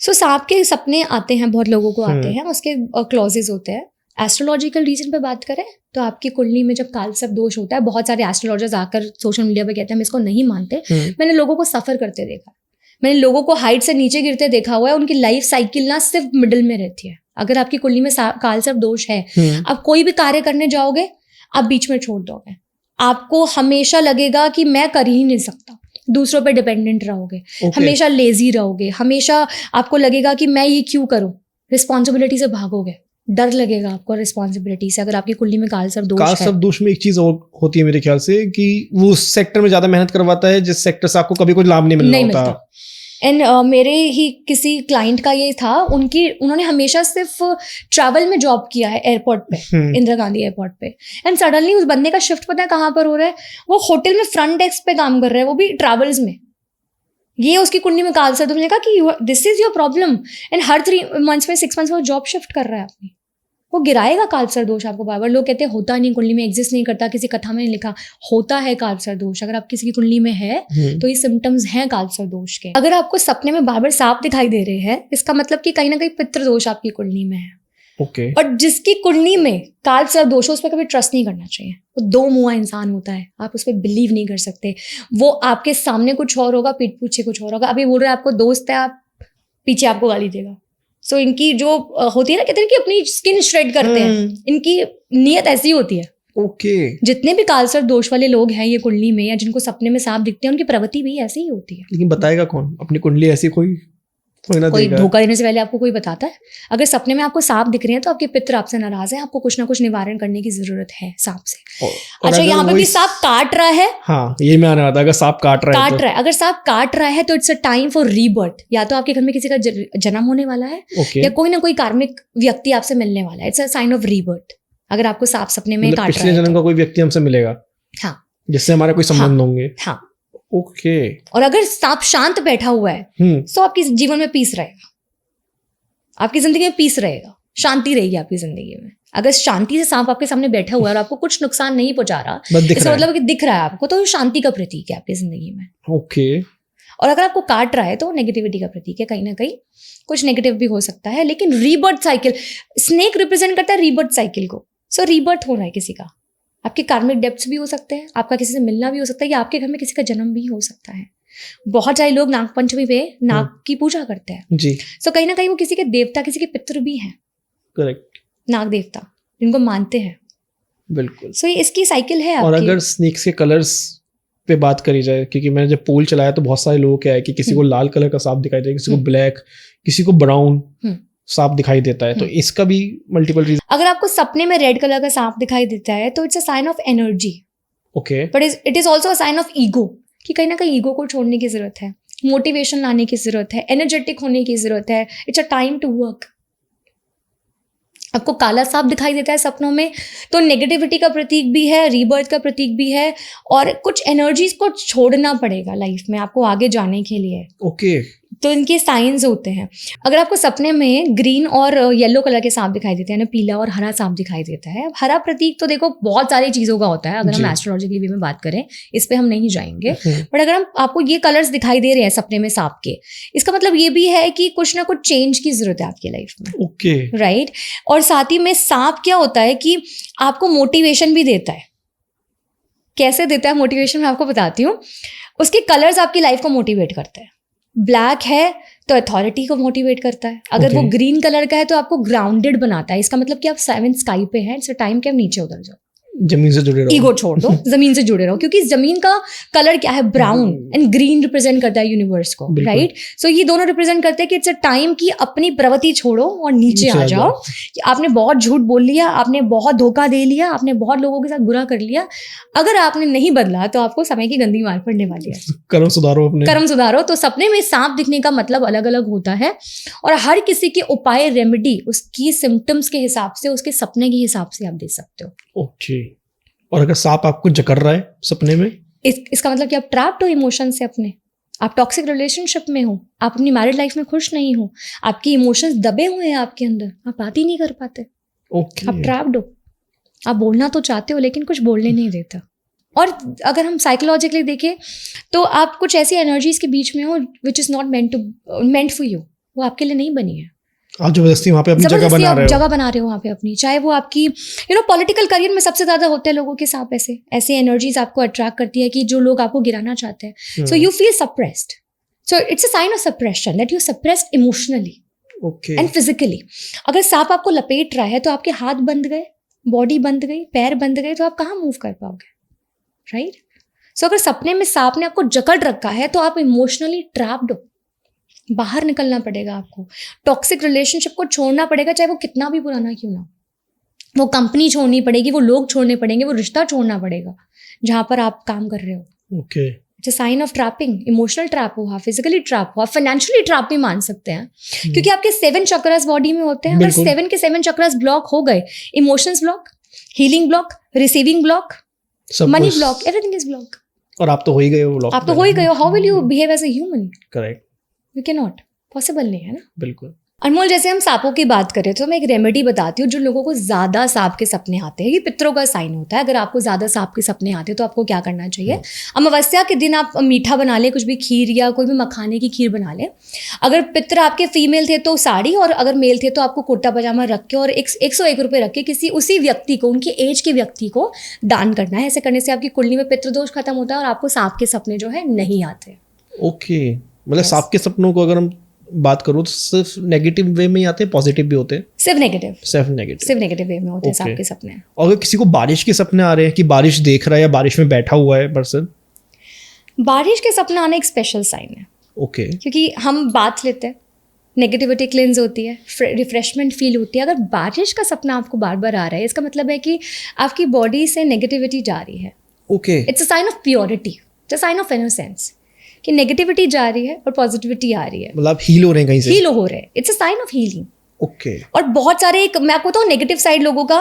सो सांप के सपने आते हैं, बहुत लोगों को आते हैं, उसके क्लॉजेज होते हैं। एस्ट्रोलॉजिकल रीजन पे बात करें तो आपकी कुंडली में जब कालसर्प दोष होता है, बहुत सारे एस्ट्रोलॉजर्स आकर सोशल मीडिया पे कहते हैं हम इसको नहीं मानते। मैंने लोगों को सफर करते देखा, मैंने लोगों को हाइट से नीचे गिरते देखा हुआ है। उनकी लाइफ साइकिल ना सिर्फ मिडिल में रहती है। अगर आपकी कुंडली में कालसर्प दोष है, आप कोई भी कार्य करने जाओगे, आप बीच में छोड़ दोगे। आपको हमेशा लगेगा कि मैं कर ही नहीं सकता, दूसरों पे डिपेंडेंट रहोगे, हमेशा लेजी रहोगे, हमेशा आपको लगेगा कि मैं ये क्यों करूं, रिस्पॉन्सिबिलिटी से भागोगे, डर लगेगा आपको रिस्पॉन्सिबिलिटी से। अगर आपकी कुंडली में कालसर्प दोष में एक चीज और होती है मेरे ख्याल से, कि वो उस सेक्टर में ज्यादा मेहनत करवाता है जिस सेक्टर से आपको कभी कोई लाभ नहीं मिलता। एंड मेरे ही किसी क्लाइंट का ये था, उन्होंने हमेशा सिर्फ ट्रैवल में जॉब किया है, एयरपोर्ट पे, इंदिरा गांधी एयरपोर्ट पे। एंड सडनली उस बंदे का शिफ्ट पता है कहाँ पर हो रहा है? वो होटल में फ्रंट डेस्क पे काम कर रहा है, वो भी ट्रैवल्स में। ये उसकी कुंडली में कालसर्प, तुमने कहा कि this is your problem. And her 3 months में 6 मंथ्स में वो जॉब शिफ्ट कर रहा है अपनी। वो गिराएगा कालसर्प दोष आपको बार बार। लोग कहते हैं होता नहीं, कुंडली में एग्जिस्ट नहीं करता, किसी कथा में नहीं लिखा, होता है कालसर्प दोष। अगर आप किसी की कुंडली में है तो ये सिम्टम्स हैं कालसर्प दोष के। अगर आपको सपने में बार बार सांप दिखाई दे रहे हैं, इसका मतलब कि कहीं ना कहीं पितृ दोष आपकी कुंडली में है। और जिसकी कुंडली में कालसर्प दोष हो, उस पर कभी ट्रस्ट नहीं करना चाहिए। वो 2 मुंहा इंसान होता है, आप उस पर बिलीव नहीं कर सकते। वो आपके सामने कुछ और होगा, पीठ पीछे कुछ और होगा। अभी बोल रहे हैं आपको दोस्त है, आप पीछे आपको गाली देगा। सो इनकी जो होती है ना, कहते हैं कि अपनी स्किन श्रेड करते हैं, इनकी नीयत ऐसी होती है। जितने भी कालसर्प दोष वाले लोग हैं ये कुंडली में, या जिनको सपने में सांप दिखते हैं, उनकी प्रवृत्ति भी ऐसी ही होती है। लेकिन बताएगा कौन? अपनी कुंडली ऐसी कोई धोखा देने से पहले आपको कोई बताता है? अगर सपने में आपको सांप दिख रहे हैं तो आपके पितृ आपसे नाराज है, आपको कुछ ना कुछ निवारण करने की जरूरत है सांप से। अच्छा, यहाँ पे भी सांप काट रहा है। हाँ, ये मैं आने वाला था। अगर सांप काट रहा है, अगर सांप काट रहा है तो it's a time for rebirth. या तो आपके घर में किसी का जन्म होने वाला है, या कोई ना कोई कार्मिक व्यक्ति आपसे मिलने वाला है। It's a sign of rebirth. अगर आपको सांप सपने में काट रहा है, पिछले जन्म का कोई व्यक्ति हमसे मिलेगा, हाँ, जिससे हमारे कोई संबंध होंगे। हाँ, और अगर सांप शांत बैठा हुआ है तो आपके जीवन में पीस रहेगा, आपकी जिंदगी में पीस रहेगा, शांति रहेगी आपकी जिंदगी में। अगर शांति से सांप आपके सामने बैठा हुआ है और आपको कुछ नुकसान नहीं पहुंचा रहा, इसका मतलब कि दिख रहा है आपको, तो शांति का प्रतीक है आपकी जिंदगी में। और अगर आपको काट रहा है तो नेगेटिविटी का प्रतीक है। कहीं ना कहीं कुछ नेगेटिव भी हो सकता है। लेकिन रीबर्थ साइकिल, स्नेक रिप्रेजेंट करता है रीबर्थ साइकिल को। सो रीबर्थ हो रहा है किसी का, आपके कार्मिक डेप्थ्स भी हो सकते हैं, आपका किसी से मिलना भी हो सकता है, या आपके घर में किसी का जन्म भी हो सकता है। बहुत सारे लोग नाग पंचमी पे नाग की पूजा करते हैं जी। सो कहीं ना कहीं वो किसी के देवता, किसी के पितृ भी हैं। करेक्ट, नाग देवता जिनको मानते हैं। बिल्कुल। सो ये इसकी साइकिल है आपकी। और अगर स्नेक्स के कलर्स पे बात करी जाए, क्योंकि मैंने जब पोल चलाया तो बहुत सारे लोग क्या है कि किसी को लाल कलर का सांप दिखाई देता है, किसी को ब्लैक, किसी को ब्राउन सांप दिखाई देता है, तो इसका भी मल्टीपल रीजन। अगर आपको सपने में रेड कलर का सांप दिखाई देता है तो it's a sign of energy. Okay, but it is also a sign of ego, कि कहीं ना कहीं ईगो को छोड़ने की जरूरत है, मोटिवेशन लाने की जरूरत है, एनर्जेटिक होने की जरूरत है। It's a time to work. आपको काला सांप दिखाई देता है सपनों में तो नेगेटिविटी का प्रतीक भी है, रीबर्थ का प्रतीक भी है, और कुछ एनर्जीज को छोड़ना पड़ेगा लाइफ में आपको आगे जाने के लिए। ओके, तो इनके साइंस होते हैं। अगर आपको सपने में ग्रीन और येलो कलर के सांप दिखाई देते हैं ना, पीला और हरा सांप दिखाई देता है। हरा प्रतीक तो देखो बहुत सारी चीज़ों का होता है, अगर हम एस्ट्रोलॉजिकली वे में बात करें, इस पे हम नहीं जाएंगे। बट अगर हम आपको ये कलर्स दिखाई दे रहे हैं सपने में सांप के, इसका मतलब ये भी है कि कुछ ना कुछ चेंज की जरूरत है आपकी लाइफ में। Okay, right. और साथ ही में सांप क्या होता है कि आपको मोटिवेशन भी देता है। कैसे देता है मोटिवेशन, मैं आपको बताती हूँ। उसके कलर्स आपकी लाइफ को मोटिवेट करते हैं। ब्लैक है तो अथॉरिटी को मोटिवेट करता है। अगर वो ग्रीन कलर का है तो आपको ग्राउंडेड बनाता है। इसका मतलब कि आप 7th स्काई पे हैं, इट्स टाइम कि आप नीचे उतर जाओ, जमीन से जुड़े रहो, ईगो छोड़ दो, जमीन से जुड़े रहो। क्योंकि जमीन का कलर क्या है, ब्राउन एंड ग्रीन रिप्रेजेंट करता है यूनिवर्स को, राइट। सो ये दोनों रिप्रेजेंट करते हैं कि इट्स अ टाइम कि अपनी प्रवृत्ति छोड़ो और नीचे आ जाओ। कि आपने बहुत झूठ बोल लिया, आपने बहुत धोखा दे लिया, आपने बहुत लोगों के साथ बुरा कर लिया, अगर आपने नहीं बदला तो आपको समय की गंदी मार पड़ने वाली है। कर्म सुधारो, अपने कर्म सुधारो। तो सपने में सांप दिखने का मतलब अलग अलग होता है, और हर किसी के उपाय, रेमेडी उसकी सिम्टम्स के हिसाब से, उसके सपने के हिसाब से आप दे सकते हो। ओके। और अगर सांप आपको जकड़ रहा है सपने में, इसका मतलब कि आप ट्रैप्ड हो इमोशन से अपने, आप टॉक्सिक रिलेशनशिप में हो, आप अपनी मैरिड लाइफ में खुश नहीं हो, आपकी इमोशंस दबे हुए हैं आपके अंदर, आप बात ही नहीं कर पाते। ओके। आप ट्रैप्ड हो, आप बोलना तो चाहते हो लेकिन कुछ बोलने नहीं देता। और अगर हम साइकोलॉजिकली देखें तो आप कुछ ऐसी एनर्जीज के बीच में हो which is not meant for you, वो आपके लिए नहीं बनी है। आप जबरदस्ती वहाँ पे अपनी जगह बना रहे हो, जगह बना रहे हो वहाँ पे अपनी। चाहे वो आपकी पॉलिटिकल करियर में सबसे ज्यादा होते हैं लोगों के सांप, ऐसे एनर्जीज आपको अट्रैक्ट करती है कि जो लोग आपको गिराना चाहते हैं। So you feel suppressed, so it's a sign of suppression that you suppressed emotionally and physically. अगर सांप आपको लपेट रहा है तो आपके हाथ बंद गए, बॉडी बंद गई, पैर बंद गए, तो आप कहाँ मूव कर पाओगे, राइट। सो अगर सपने में सांप ने आपको जकड़ रखा है तो आप इमोशनली ट्रैप्ड हो, बाहर निकलना पड़ेगा आपको। टॉक्सिक रिलेशनशिप को छोड़ना पड़ेगा, चाहे वो कितना भी पुराना क्यों ना। वो कंपनी छोड़नी पड़ेगी, वो लोग छोड़ने पड़ेंगे, वो रिश्ता छोड़ना पड़ेगा जहां पर आप काम कर रहे हो। Okay. It's a sign of trapping. Emotional trap हुआ, फिजिकली ट्रैप हुआ, फाइनेंशियली ट्रैप भी मान सकते हैं, क्योंकि आपके 7 चक्रस बॉडी में होते हैं। अगर 7 के 7 चक्रस ब्लॉक हो गए, emotions block, healing block, receiving block, money block, everything is block. और आप तो हो ही गए हो ब्लॉक, आप तो हो ही गए हो। How will you behave as a human? Correct, you can not, possible नहीं है ना। बिल्कुल। अनमोल, जैसे हम सांपों की बात करें तो मैं एक रेमेडी बताती हूँ। जो लोगों को ज़्यादा सांप के सपने आते हैं, ये पितरों का साइन होता है। अगर आपको ज़्यादा सांप के सपने आते हैं तो आपको क्या करना चाहिए? अमावस्या के दिन आप मीठा बना लें, कुछ भी खीर या कोई भी मखाने की खीर बना लें। अगर पितर आपके फीमेल थे तो साड़ी, और अगर मेल थे तो आपको कुर्ता पजामा रख के और 101 रुपये रख के किसी उसी व्यक्ति को, उनकी एज के व्यक्ति को दान करना है। ऐसे करने से आपकी कुंडली में पितृदोष खत्म होता है और आपको सांप के सपने जो है नहीं आते। ओके, मतलब सांप के सपनों को अगर हम बात करूँ तो सिर्फ नेगेटिव वे में ही आते हैं, पॉजिटिव भी होते हैं? सिर्फ नेगेटिव वे में होते हैं सांप के सपने। और अगर किसी को बारिश के सपने आ रहे हैं कि बारिश देख रहा है या बारिश में बैठा हुआ है पर्सन, बारिश के सपने आना एक स्पेशल साइन है। ओके। क्योंकि हम बात लेते हैं, नेगेटिविटी क्लिंज होती है, रिफ्रेशमेंट फील होती है। अगर बारिश का सपना आपको बार बार आ रहा है, इसका मतलब है कि आपकी बॉडी से नेगेटिविटी जा रही है। Okay. It's a sign of purity, it's a sign of innocence कि नेगेटिविटी जा रही है और पॉजिटिविटी आ रही है। मतलब हील हो रहे हैं कहीं से, हील हो रहे हैं। It's a sign of healing. Okay. और बहुत सारे, मैं आपको बताऊँ नेगेटिव साइड लोगों का,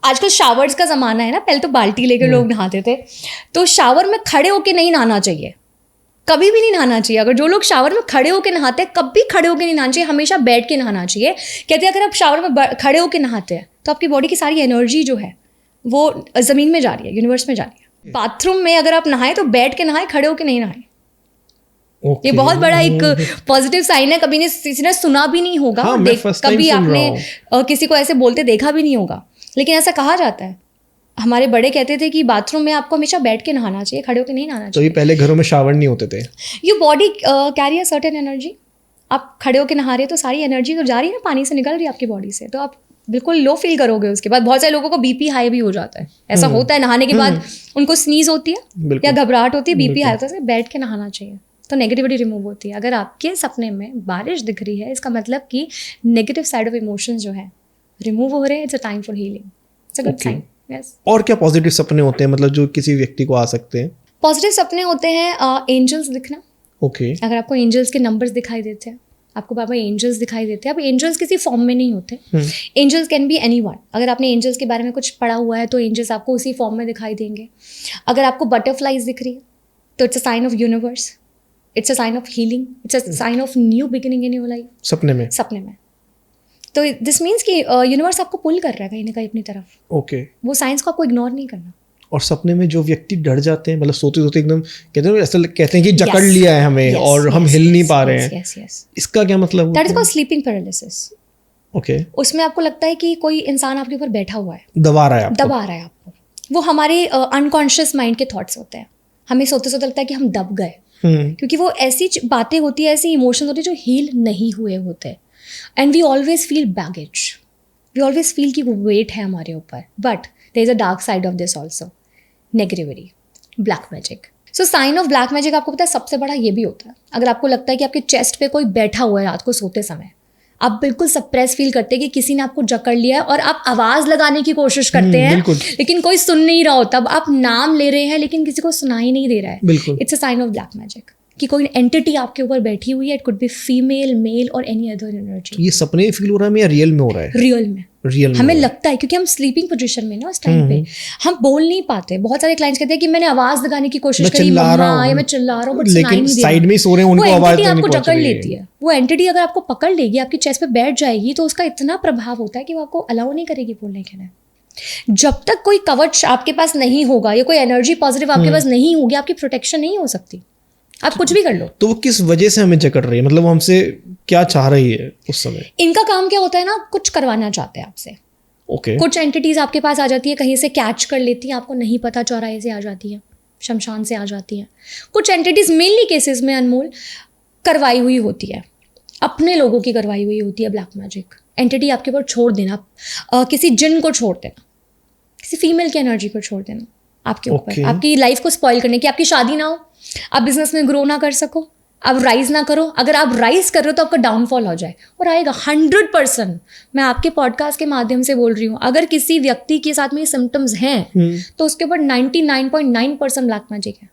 आजकल शावर्स का जमाना है ना, पहले तो बाल्टी लेकर लोग नहाते थे, तो शावर में खड़े होके नहीं नहाना चाहिए, कभी भी नहीं नहाना चाहिए। अगर जो लोग शावर में खड़े होकर नहाते हैं, कभी खड़े होकर नहीं नहाना चाहिए, हमेशा बैठ के नहाना चाहिए। कहते हैं अगर आप शावर में खड़े होकर नहाते हैं तो आपकी बॉडी की सारी एनर्जी जो है वो जमीन में जा रही है, यूनिवर्स में जा रही है। बाथरूम में अगर आप नहाए तो बैठ के नहाए, खड़े होकर नहीं नहाए। ये बहुत बड़ा एक पॉजिटिव साइन है। कभी किसी ने सुना भी नहीं होगा, कभी आपने किसी को ऐसे बोलते देखा भी नहीं होगा, लेकिन ऐसा कहा जाता है। हमारे बड़े कहते थे कि बाथरूम में आपको हमेशा बैठ के नहाना चाहिए, खड़े होकर नहीं नहाना चाहिए। तो ये पहले घरों में शावर नहीं होते थे। Your body carry a certain energy. आप खड़े होकर नहा रहे तो सारी एनर्जी तो जा रही है ना, पानी से निकल रही है आपकी बॉडी से, तो आप बिल्कुल लो फील करोगे। उसके बाद बहुत सारे लोगों को बीपी हाई भी हो जाता है, ऐसा होता है। नहाने के बाद उनको स्नीज होती है या घबराहट होती है, बीपी हाई होता है, बैठ के नहाना चाहिए तो नेगेटिविटी रिमूव होती है। अगर आपके सपने में बारिश दिख रही है, इसका मतलब कि नेगेटिव साइड ऑफ इमोशंस जो है रिमूव हो रहे हैं। It's a time for healing, it's a good sign. Yes. और क्या पॉजिटिव सपने होते हैं, मतलब जो किसी व्यक्ति को आ सकते हैं? पॉजिटिव सपने होते हैं एंजल्स दिखना। ओके। अगर आपको एंजल्स के नंबर्स दिखाई देते हैं, आपको बाबा एंजल्स दिखाई देते हैं। अब एंजल्स किसी फॉर्म में नहीं होते, एंजल्स कैन बी एनीवन। अगर आपने एंजल्स के बारे में कुछ पढ़ा हुआ है तो एंजल्स आपको उसी फॉर्म में दिखाई देंगे। अगर आपको बटरफ्लाइज दिख रही है तो it's a sign of universe. It's a sign of healing, it's a sign of new beginning in your life. सपने में तो दिस मीन्स कि यूनिवर्स आपको पुल कर रहा है कहीं ना कहीं अपनी तरफ। ओके। वो साइंस को आपको इग्नोर नहीं करना। और सपने में जो व्यक्ति डर जाते हैं, मतलब सोते सोते एकदम कहते हैं ऐसा कहते हैं कि जकड़ लिया है हमें और हम हिल नहीं पा रहे हैं, इसका क्या मतलब? That is called sleeping paralysis. Okay. उसमें आपको लगता है कि कोई इंसान आपके ऊपर बैठा हुआ है, दबा रहा है आपको। वो हमारे अनकॉन्शियस माइंड के थॉट्स होते हैं। हमें सोते सोते लगता है कि हम दब गए, क्योंकि वो ऐसी बातें होती है, ऐसी इमोशंस होती है जो हील नहीं हुए होते। And we always feel baggage, we always feel कि वेट है हमारे ऊपर। But there is a dark side of this also, negativity, black magic. So sign of black magic आपको पता है सबसे बड़ा ये भी होता है, अगर आपको लगता है कि आपके चेस्ट पे कोई बैठा हुआ है रात को सोते समय, आप बिल्कुल सप्रेस फील करते हैं कि किसी ने आपको जकड़ लिया है और आप आवाज लगाने की कोशिश करते हैं लेकिन कोई सुन नहीं रहा होता। अब आप नाम ले रहे हैं लेकिन किसी को सुनाई नहीं दे रहा है। It's a sign of black magic कि कोई एंटिटी आपके ऊपर बैठी हुई है। It could be female, male और एनी अदर एनर्जी। ये सपने फील हो रहा है या रियल में हो रहा है? रियल में हमें लगता है, क्योंकि हम स्लीपिंग पोजीशन में ना उस टाइम पे हम बोल नहीं पाते। बहुत सारे क्लाइंट्स कहते हैं कि मैंने आवाज लगाने की कोशिश करी, मम्मा, या मैं चिल्ला रहा हूँ बट सुनाई नहीं दे रहा। साइड में सो रहे हैं, उनको आवाज नहीं आपको जकड़ लेती है। वो एंटिटी अगर आपको पकड़ लेगी, आपकी चेस्ट पे बैठ जाएगी, तो उसका इतना प्रभाव होता है कि वो आपको अलाउ नहीं करेगी बोलने के लिए। जब तक कोई कवच आपके पास नहीं होगा या कोई एनर्जी पॉजिटिव आपके पास नहीं होगी, आपकी प्रोटेक्शन नहीं हो सकती। आप कुछ भी कर लो। तो वो किस वजह से हमें जकड़ रही है? मतलब वो हमसे क्या चाह रही है उस समय? इनका काम क्या होता है ना, कुछ करवाना चाहते हैं आपसे। Okay. कुछ एंटिटीज आपके पास आ जाती है, कहीं से कैच कर लेती हैं, आपको नहीं पता, चौराहे से आ जाती है, शमशान से आ जाती हैं। कुछ एंटिटीज मेनली केसेस में अनमोल करवाई हुई होती है, अपने लोगों की करवाई हुई होती है ब्लैक मैजिक। एंटिटी आपके ऊपर छोड़ देना, किसी जिन को छोड़ देना, किसी फीमेल की एनर्जी को छोड़ देना आपके ऊपर, आपकी लाइफ को स्पॉइल करने की, आपकी शादी ना हो, आप बिजनेस में ग्रो ना कर सको, आप राइज ना करो। अगर आप राइज कर रहे हो तो आपका डाउनफॉल हो जाए, और आएगा 100%। मैं आपके पॉडकास्ट के माध्यम से बोल रही हूँ, अगर किसी व्यक्ति के साथ में ये सिम्टम्स हैं तो उसके ऊपर 99.9% ब्लैक मैजिक है।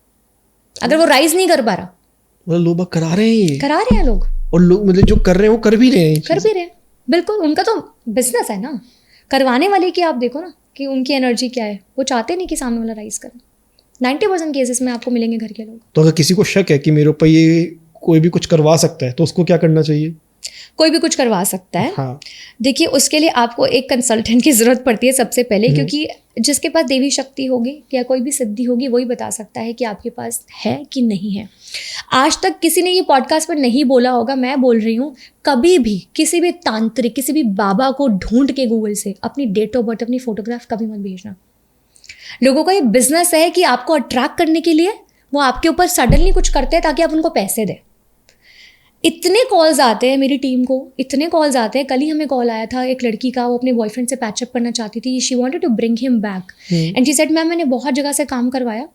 अगर वो राइज नहीं कर पा रहा, मतलब लोग करा रहे हैं लोग, और लोग मतलब जो कर रहे हैं वो कर भी रहे हैं। बिल्कुल, उनका तो बिजनेस है ना। करवाने वाले की आप देखो ना कि उनकी एनर्जी क्या है, वो चाहते नहीं कि सामने वाला राइज करे। 90% केसेस में आपको मिलेंगे घर के लोग। तो अगर किसी को शक है कि मेरे ऊपर ये कोई भी कुछ करवा सकता है, तो उसको क्या करना चाहिए? कोई भी कुछ करवा सकता है। हाँ। देखिए, उसके लिए आपको एक कंसल्टेंट की ज़रूरत पड़ती है सबसे पहले, क्योंकि जिसके पास देवी शक्ति होगी या कोई भी सिद्धि होगी वही बता सकता है कि आपके पास है कि नहीं है। आज तक किसी ने ये पॉडकास्ट पर नहीं बोला होगा, मैं बोल रही हूँ, कभी भी किसी भी तांत्रिक, किसी भी बाबा को ढूंढ के गूगल से अपनी डेट ऑफ बर्थ, अपनी फोटोग्राफ कभी मत भेजना। लोगों का ये बिजनेस है कि आपको अट्रैक्ट करने के लिए वो आपके ऊपर सडनली कुछ करते हैं ताकि आप उनको पैसे दें। इतने कॉल्स आते हैं मेरी टीम को, इतने कॉल्स आते हैं। कल ही हमें कॉल आया था एक लड़की का, वो अपने बॉयफ्रेंड से पैचअप करना चाहती थी। She wanted to bring him back and she said ma'am मैंने बहुत जगह से काम करवाया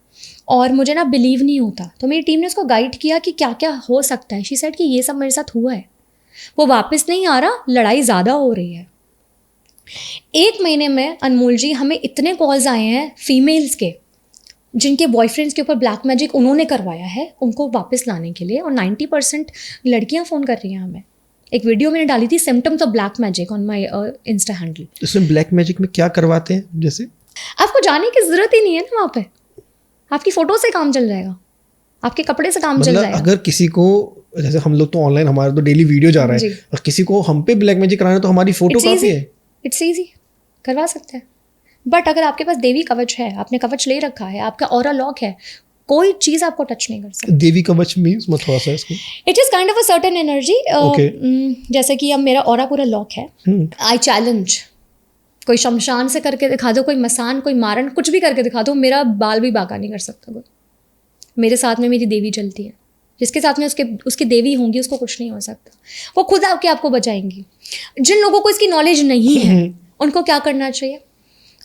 और मुझे ना बिलीव नहीं होता। तो मेरी टीम ने उसको गाइड किया कि क्या क्या हो सकता है। शी सेड कि ये सब मेरे साथ हुआ है, वो वापस नहीं आ रहा, लड़ाई ज़्यादा हो रही है। 1 महीने में अनमोल जी हमें इतने कॉल्स आए हैं फीमेल्स के जिनके बॉयफ्रेंड्स के ऊपर ब्लैक मैजिक उन्होंने करवाया है, उनको वापस लाने के लिए। और 90% लड़कियां फ़ोन कर रही हैं हमें। एक वीडियो मैंने डाली थी, symptoms of black magic, on my Insta handle. इसमें ब्लैक मैजिक में क्या करवाते हैं? जैसे आपको जाने की ज़रूरत ही नहीं है ना, वहाँ पे आपकी फ़ोटो से काम चल जाएगा, आपके कपड़े से काम चल जाएगा। अगर किसी को, जैसे हम लोग तो ऑनलाइन, हमारा तो डेली वीडियो जा रहा है, और किसी को हम पे ब्लैक मैजिक कराना है तो हमारी फोटो काफी है। इट्स ईजी, करवा सकते हैं। बट अगर आपके पास देवी कवच है, आपने कवच ले रखा है, आपका ऑरा लॉक है, कोई चीज आपको टच नहीं कर सकती। देवी कवच मींस मैं थोड़ा सा इसको, it is kind of a certain energy. जैसे कि अब मेरा ऑरा पूरा लॉक है, आई चैलेंज, कोई शमशान से करके दिखा दो, कोई मसान, कोई मारन, कुछ भी करके दिखा दो, मेरा बाल भी बाका नहीं कर सकता कोई। मेरे साथ में मेरी देवी चलती है, जिसके साथ में उसकी देवी होंगी उसको कुछ नहीं हो सकता। वो खुद आके आपको बचाएंगी। जिन लोगों को इसकी नॉलेज नहीं है उनको क्या करना चाहिए,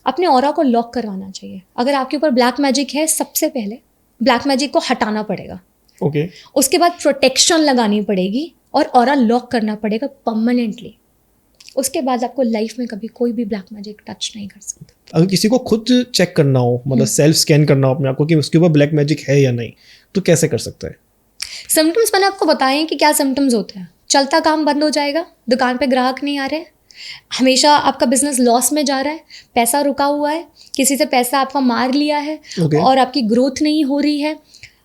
अपने ऑरा को लॉक करवाना चाहिए। अगर आपके ऊपर ब्लैक मैजिक है, सबसे पहले ब्लैक मैजिक को हटाना पड़ेगा। ओके। उसके बाद प्रोटेक्शन लगानी पड़ेगी और ऑरा लॉक करना पड़ेगा परमानेंटली। उसके बाद आपको लाइफ में कभी कोई भी ब्लैक मैजिक टच नहीं कर सकता। अगर किसी को खुद चेक करना हो, मतलब सेल्फ स्कैन करना हो अपने आप को कि उसके ऊपर ब्लैक मैजिक है या नहीं, तो कैसे कर सकता है? सिम्टम्स मैंने आपको बताए कि क्या सिम्टम्स होते हैं। चलता काम बंद हो जाएगा, दुकान पे ग्राहक नहीं आ रहे, हमेशा आपका बिजनेस लॉस में जा रहा है, पैसा रुका हुआ है, किसी से पैसा आपका मार लिया है और आपकी ग्रोथ नहीं हो रही है,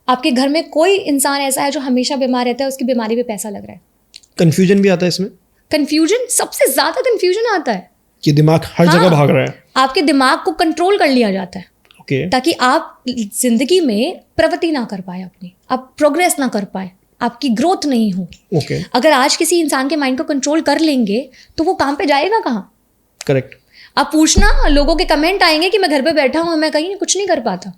आपके घर में कोई इंसान ऐसा है जो हमेशा बीमार रहता है, उसकी बीमारी पे पैसा लग रहा है। कंफ्यूजन भी आता है इसमें? कंफ्यूजन, सबसे ज्यादा कंफ्यूजन आता है कि दिमाग हर जगह भाग रहा है। आपके दिमाग को कंट्रोल कर लिया जाता है, ताकि आप जिंदगी में प्रगति ना कर पाए, अपनी आप प्रोग्रेस ना कर पाए, आपकी ग्रोथ नहीं हो। अगर आज किसी इंसान के माइंड को कंट्रोल कर लेंगे तो वो काम पे जाएगा कहाँ? करेक्ट। आप पूछना, लोगों के कमेंट आएंगे कि मैं घर पे बैठा हूँ, मैं कहीं कुछ नहीं कर पाता,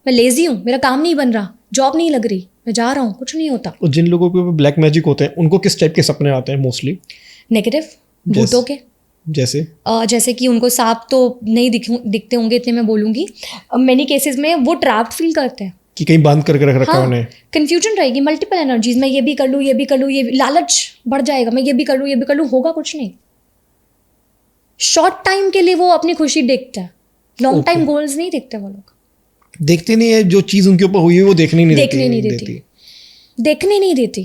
मैं लेजी हूँ, मेरा काम नहीं बन रहा, जॉब नहीं लग रही, मैं जा रहा हूँ, कुछ नहीं होता। और जिन लोगों को ब्लैक मैजिक होते हैं उनको किस टाइप के सपने आते हैं मोस्टली? नेगेटिव, भूतों के। जैसे कि उनको सांप तो नहीं दिखते होंगे इतने, मैं बोलूंगी मेनी केसेस में वो ट्रैप्ड फील करते हैं कि कहीं बांध करके रख रखा है उन्हें। कंफ्यूजन रहेगी, मल्टीपल एनर्जीज, मैं ये भी कर लूँ, ये भी कर लूँ, ये लालच बढ़ जाएगा, मैं ये भी कर लूँ, ये भी कर लूँ, होगा कुछ नहीं। शॉर्ट टाइम के लिए वो अपनी खुशी देखता है, लॉन्ग टाइम गोल्स नहीं देखते वो लोग। देखते नहीं है, जो चीज उनके ऊपर हुई है वो देखने नहीं देती। देखने नहीं देती।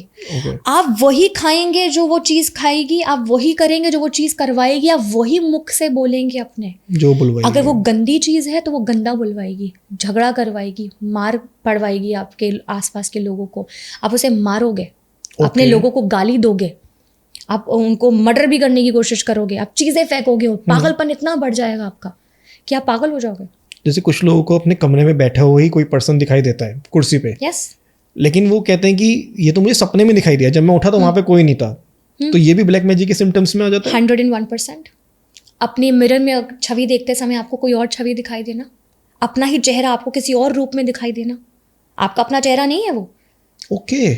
आप वही खाएंगे जो वो चीज खाएगी, आप वही करेंगे जो वो चीज करवाएगी, आप वही मुख से बोलेंगे अपने जो बुलवाएगी। अगर वो गंदी चीज है तो वो गंदा बुलवाएगी, झगड़ा करवाएगी, मार पड़वाएगी आपके आसपास के लोगों को, आप उसे मारोगे, अपने लोगों को गाली दोगे, आप उनको मर्डर भी करने की कोशिश करोगे, आप चीजें फेंकोगे, पागलपन इतना बढ़ जाएगा आपका कि आप पागल हो जाओगे। जैसे कुछ लोगों को अपने कमरे में बैठा हुआ ही कोई पर्सन दिखाई देता है कुर्सी पे, लेकिन वो कहते हैं कि ये तो मुझे सपने में दिखाई दिया, जब मैं उठा तो वहां पे कोई नहीं था। तो ये भी ब्लैक मैजिक के सिम्टम्स में आ जाता है। 101%। अपने मिरर में छवि देखते समय आपको कोई और छवि दिखाई देना, अपना ही चेहरा आपको किसी और रूप में दिखाई देना, आपका अपना चेहरा नहीं है वो।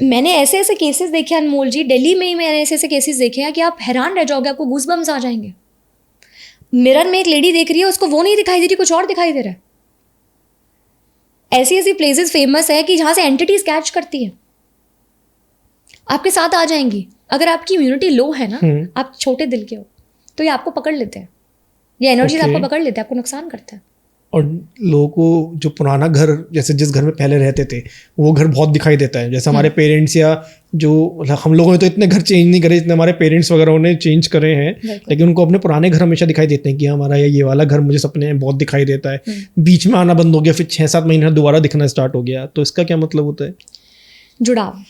मैंने ऐसे ऐसे केसेस देखे अनमोल जी, दिल्ली में ही मैंने ऐसे ऐसे केसेस देखे हैं कि आप हैरान रह जाओगे, आपको गूज़बम्स आ जाएंगे। मिरर में एक लेडी देख रही है, उसको वो नहीं दिखाई दे रही, कुछ और दिखाई दे रहा है। ऐसी ऐसी प्लेसेस फेमस है कि जहां से एंटिटीज कैच करती है, आपके साथ आ जाएंगी। अगर आपकी इम्यूनिटी लो है ना, आप छोटे दिल के हो, तो ये आपको पकड़ लेते हैं, ये एनर्जीज आपको पकड़ लेते हैं, आपको नुकसान करता है। और लोगों को जो पुराना घर, जैसे जिस घर में पहले रहते थे, वो घर बहुत दिखाई देता है। जैसे हमारे पेरेंट्स या जो हम लोगों ने तो इतने घर चेंज नहीं करे जितने हमारे पेरेंट्स वगैरह ने चेंज करे हैं, लेकिन उनको अपने पुराने घर हमेशा दिखाई देते हैं कि हमारा ये वाला घर मुझे सपने में बहुत दिखाई देता है। बीच में आना बंद हो गया, फिर 6-7 महीने दोबारा दिखना स्टार्ट हो गया। तो इसका क्या मतलब होता है? जुड़ाव,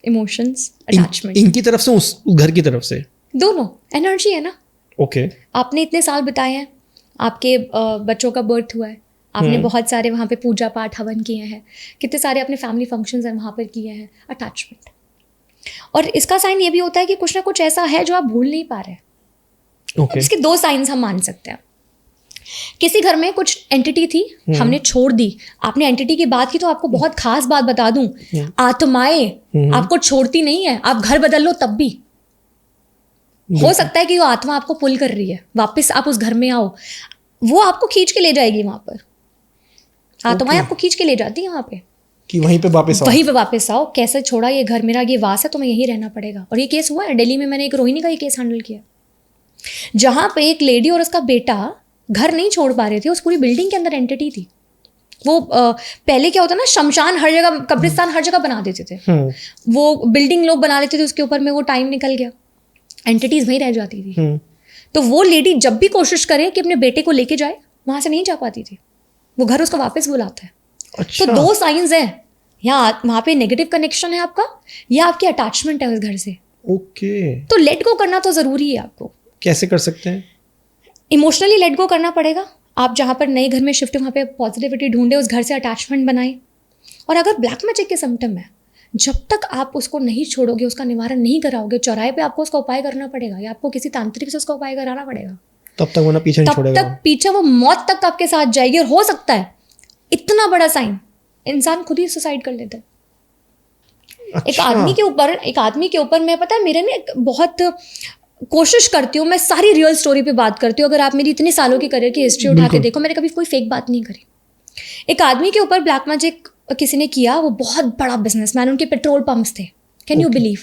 इमोशंस, अटैचमेंट। इनकी तरफ से उस घर की तरफ से, दोनों एनर्जी है ना। आपने इतने साल बिताए हैं, आपके बच्चों का बर्थ हुआ है, आपने बहुत सारे वहाँ पे पूजा पाठ हवन किए हैं, कितने सारे अपने फैमिली फंक्शंस हैं वहाँ पर किए हैं। अटैचमेंट। और इसका साइन ये भी होता है कि कुछ ना कुछ ऐसा है जो आप भूल नहीं पा रहे। इसके 2 साइंस हम मान सकते हैं। किसी घर में कुछ एंटिटी थी, हमने छोड़ दी। आपने एंटिटी की बात की तो आपको बहुत खास बात बता दूं, आत्माएं आपको छोड़ती नहीं है। आप घर बदल लो तब भी हो सकता है कि वो आत्मा आपको पुल कर रही है, वापस आप उस घर में आओ, वो आपको खींच के ले जाएगी वहां पर। आत्माएं आपको खींच के ले जाती है वहां पे कि वहीं पे वापस आओ। कैसे छोड़ा ये घर, मेरा ये वास है, तुम्हें यहीं रहना पड़ेगा। और ये केस हुआ है दिल्ली में, मैंने एक रोहिणी का ये केस हैंडल किया, जहां पे एक लेडी और उसका बेटा घर नहीं छोड़ पा रहे थे। उस पूरी बिल्डिंग के अंदर एंटिटी थी। वो पहले क्या होता ना, शमशान हर जगह, कब्रिस्तान हर जगह बना देते थे, वो बिल्डिंग लोग बना लेते थे उसके ऊपर में। वो टाइम निकल गया, एंटिटीज वहीं रह जाती थी। तो वो लेडी जब भी कोशिश करे कि अपने बेटे को लेके जाए, वहां से नहीं जा पाती थी। वो घर उसको वापस बुलाता है। अच्छा। तो 2 साइंस हैं, या वहां पे नेगेटिव कनेक्शन है आपका, या आपकी अटैचमेंट है उस घर से। तो लेट गो करना तो जरूरी है आपको। कैसे कर सकते हैं? इमोशनली लेट गो करना पड़ेगा। आप जहाँ पर नए घर में शिफ्ट, वहाँ पे पॉजिटिविटी ढूंढे, उस घर से अटैचमेंट बनाए। और अगर ब्लैक मैजिक के सिम्टम है, जब तक आप उसको नहीं छोड़ोगे, उसका निवारण नहीं कराओगे, चौराहे पे आपको उसका उपाय करना पड़ेगा, या आपको किसी तांत्रिक से उसका उपाय कराना पड़ेगा। तब तक वो ना पीछे नहीं छोड़ेगा, तब तक पीछे वो मौत तक आपके साथ जाएगी। और हो सकता है इतना बड़ा साइन, इंसान खुद ही सुसाइड कर लेता है। अच्छा। एक आदमी के ऊपर मैं, पता है, मेरे ने बहुत कोशिश करती हूँ, मैं सारी रियल स्टोरी पे बात करती हूँ। अगर आप मेरी इतने सालों की करियर की हिस्ट्री उठा के देखो, मैंने कभी कोई फेक बात नहीं करी। एक आदमी के ऊपर ब्लैक मैजिक किसी ने किया, वो बहुत बड़ा बिजनेसमैन, उनके पेट्रोल पंप्स थे। Can you believe?